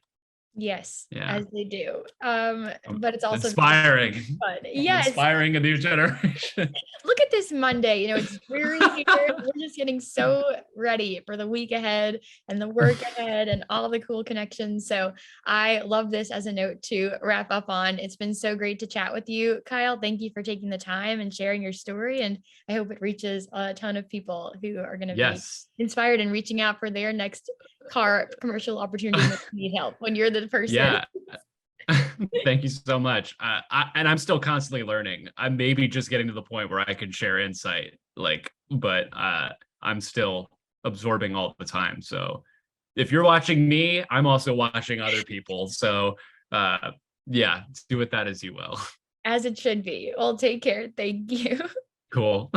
[SPEAKER 1] Yes,
[SPEAKER 2] Yeah.
[SPEAKER 1] as they do.
[SPEAKER 2] I'm
[SPEAKER 1] But it's also
[SPEAKER 2] inspiring.
[SPEAKER 1] fun.
[SPEAKER 2] I'm
[SPEAKER 1] Yes.
[SPEAKER 2] inspiring a new generation.
[SPEAKER 1] Look at this Monday. You know, it's dreary here. We're just getting so ready for the week ahead and the work ahead and all the cool connections. So I love this as a note to wrap up on. It's been so great to chat with you, Kyle. Thank you for taking the time and sharing your story. And I hope it reaches a ton of people who are going to be
[SPEAKER 2] Yes.
[SPEAKER 1] inspired and reaching out for their next car commercial opportunity when you need help, when you're the person.
[SPEAKER 2] Yeah. Thank you so much. And I'm still constantly learning. I'm maybe just getting to the point where I can share insight, but I'm still absorbing all the time. So if you're watching me, I'm also watching other people. So yeah, do with that as you will.
[SPEAKER 1] As it should be. Well, take care. Thank you.
[SPEAKER 2] Cool.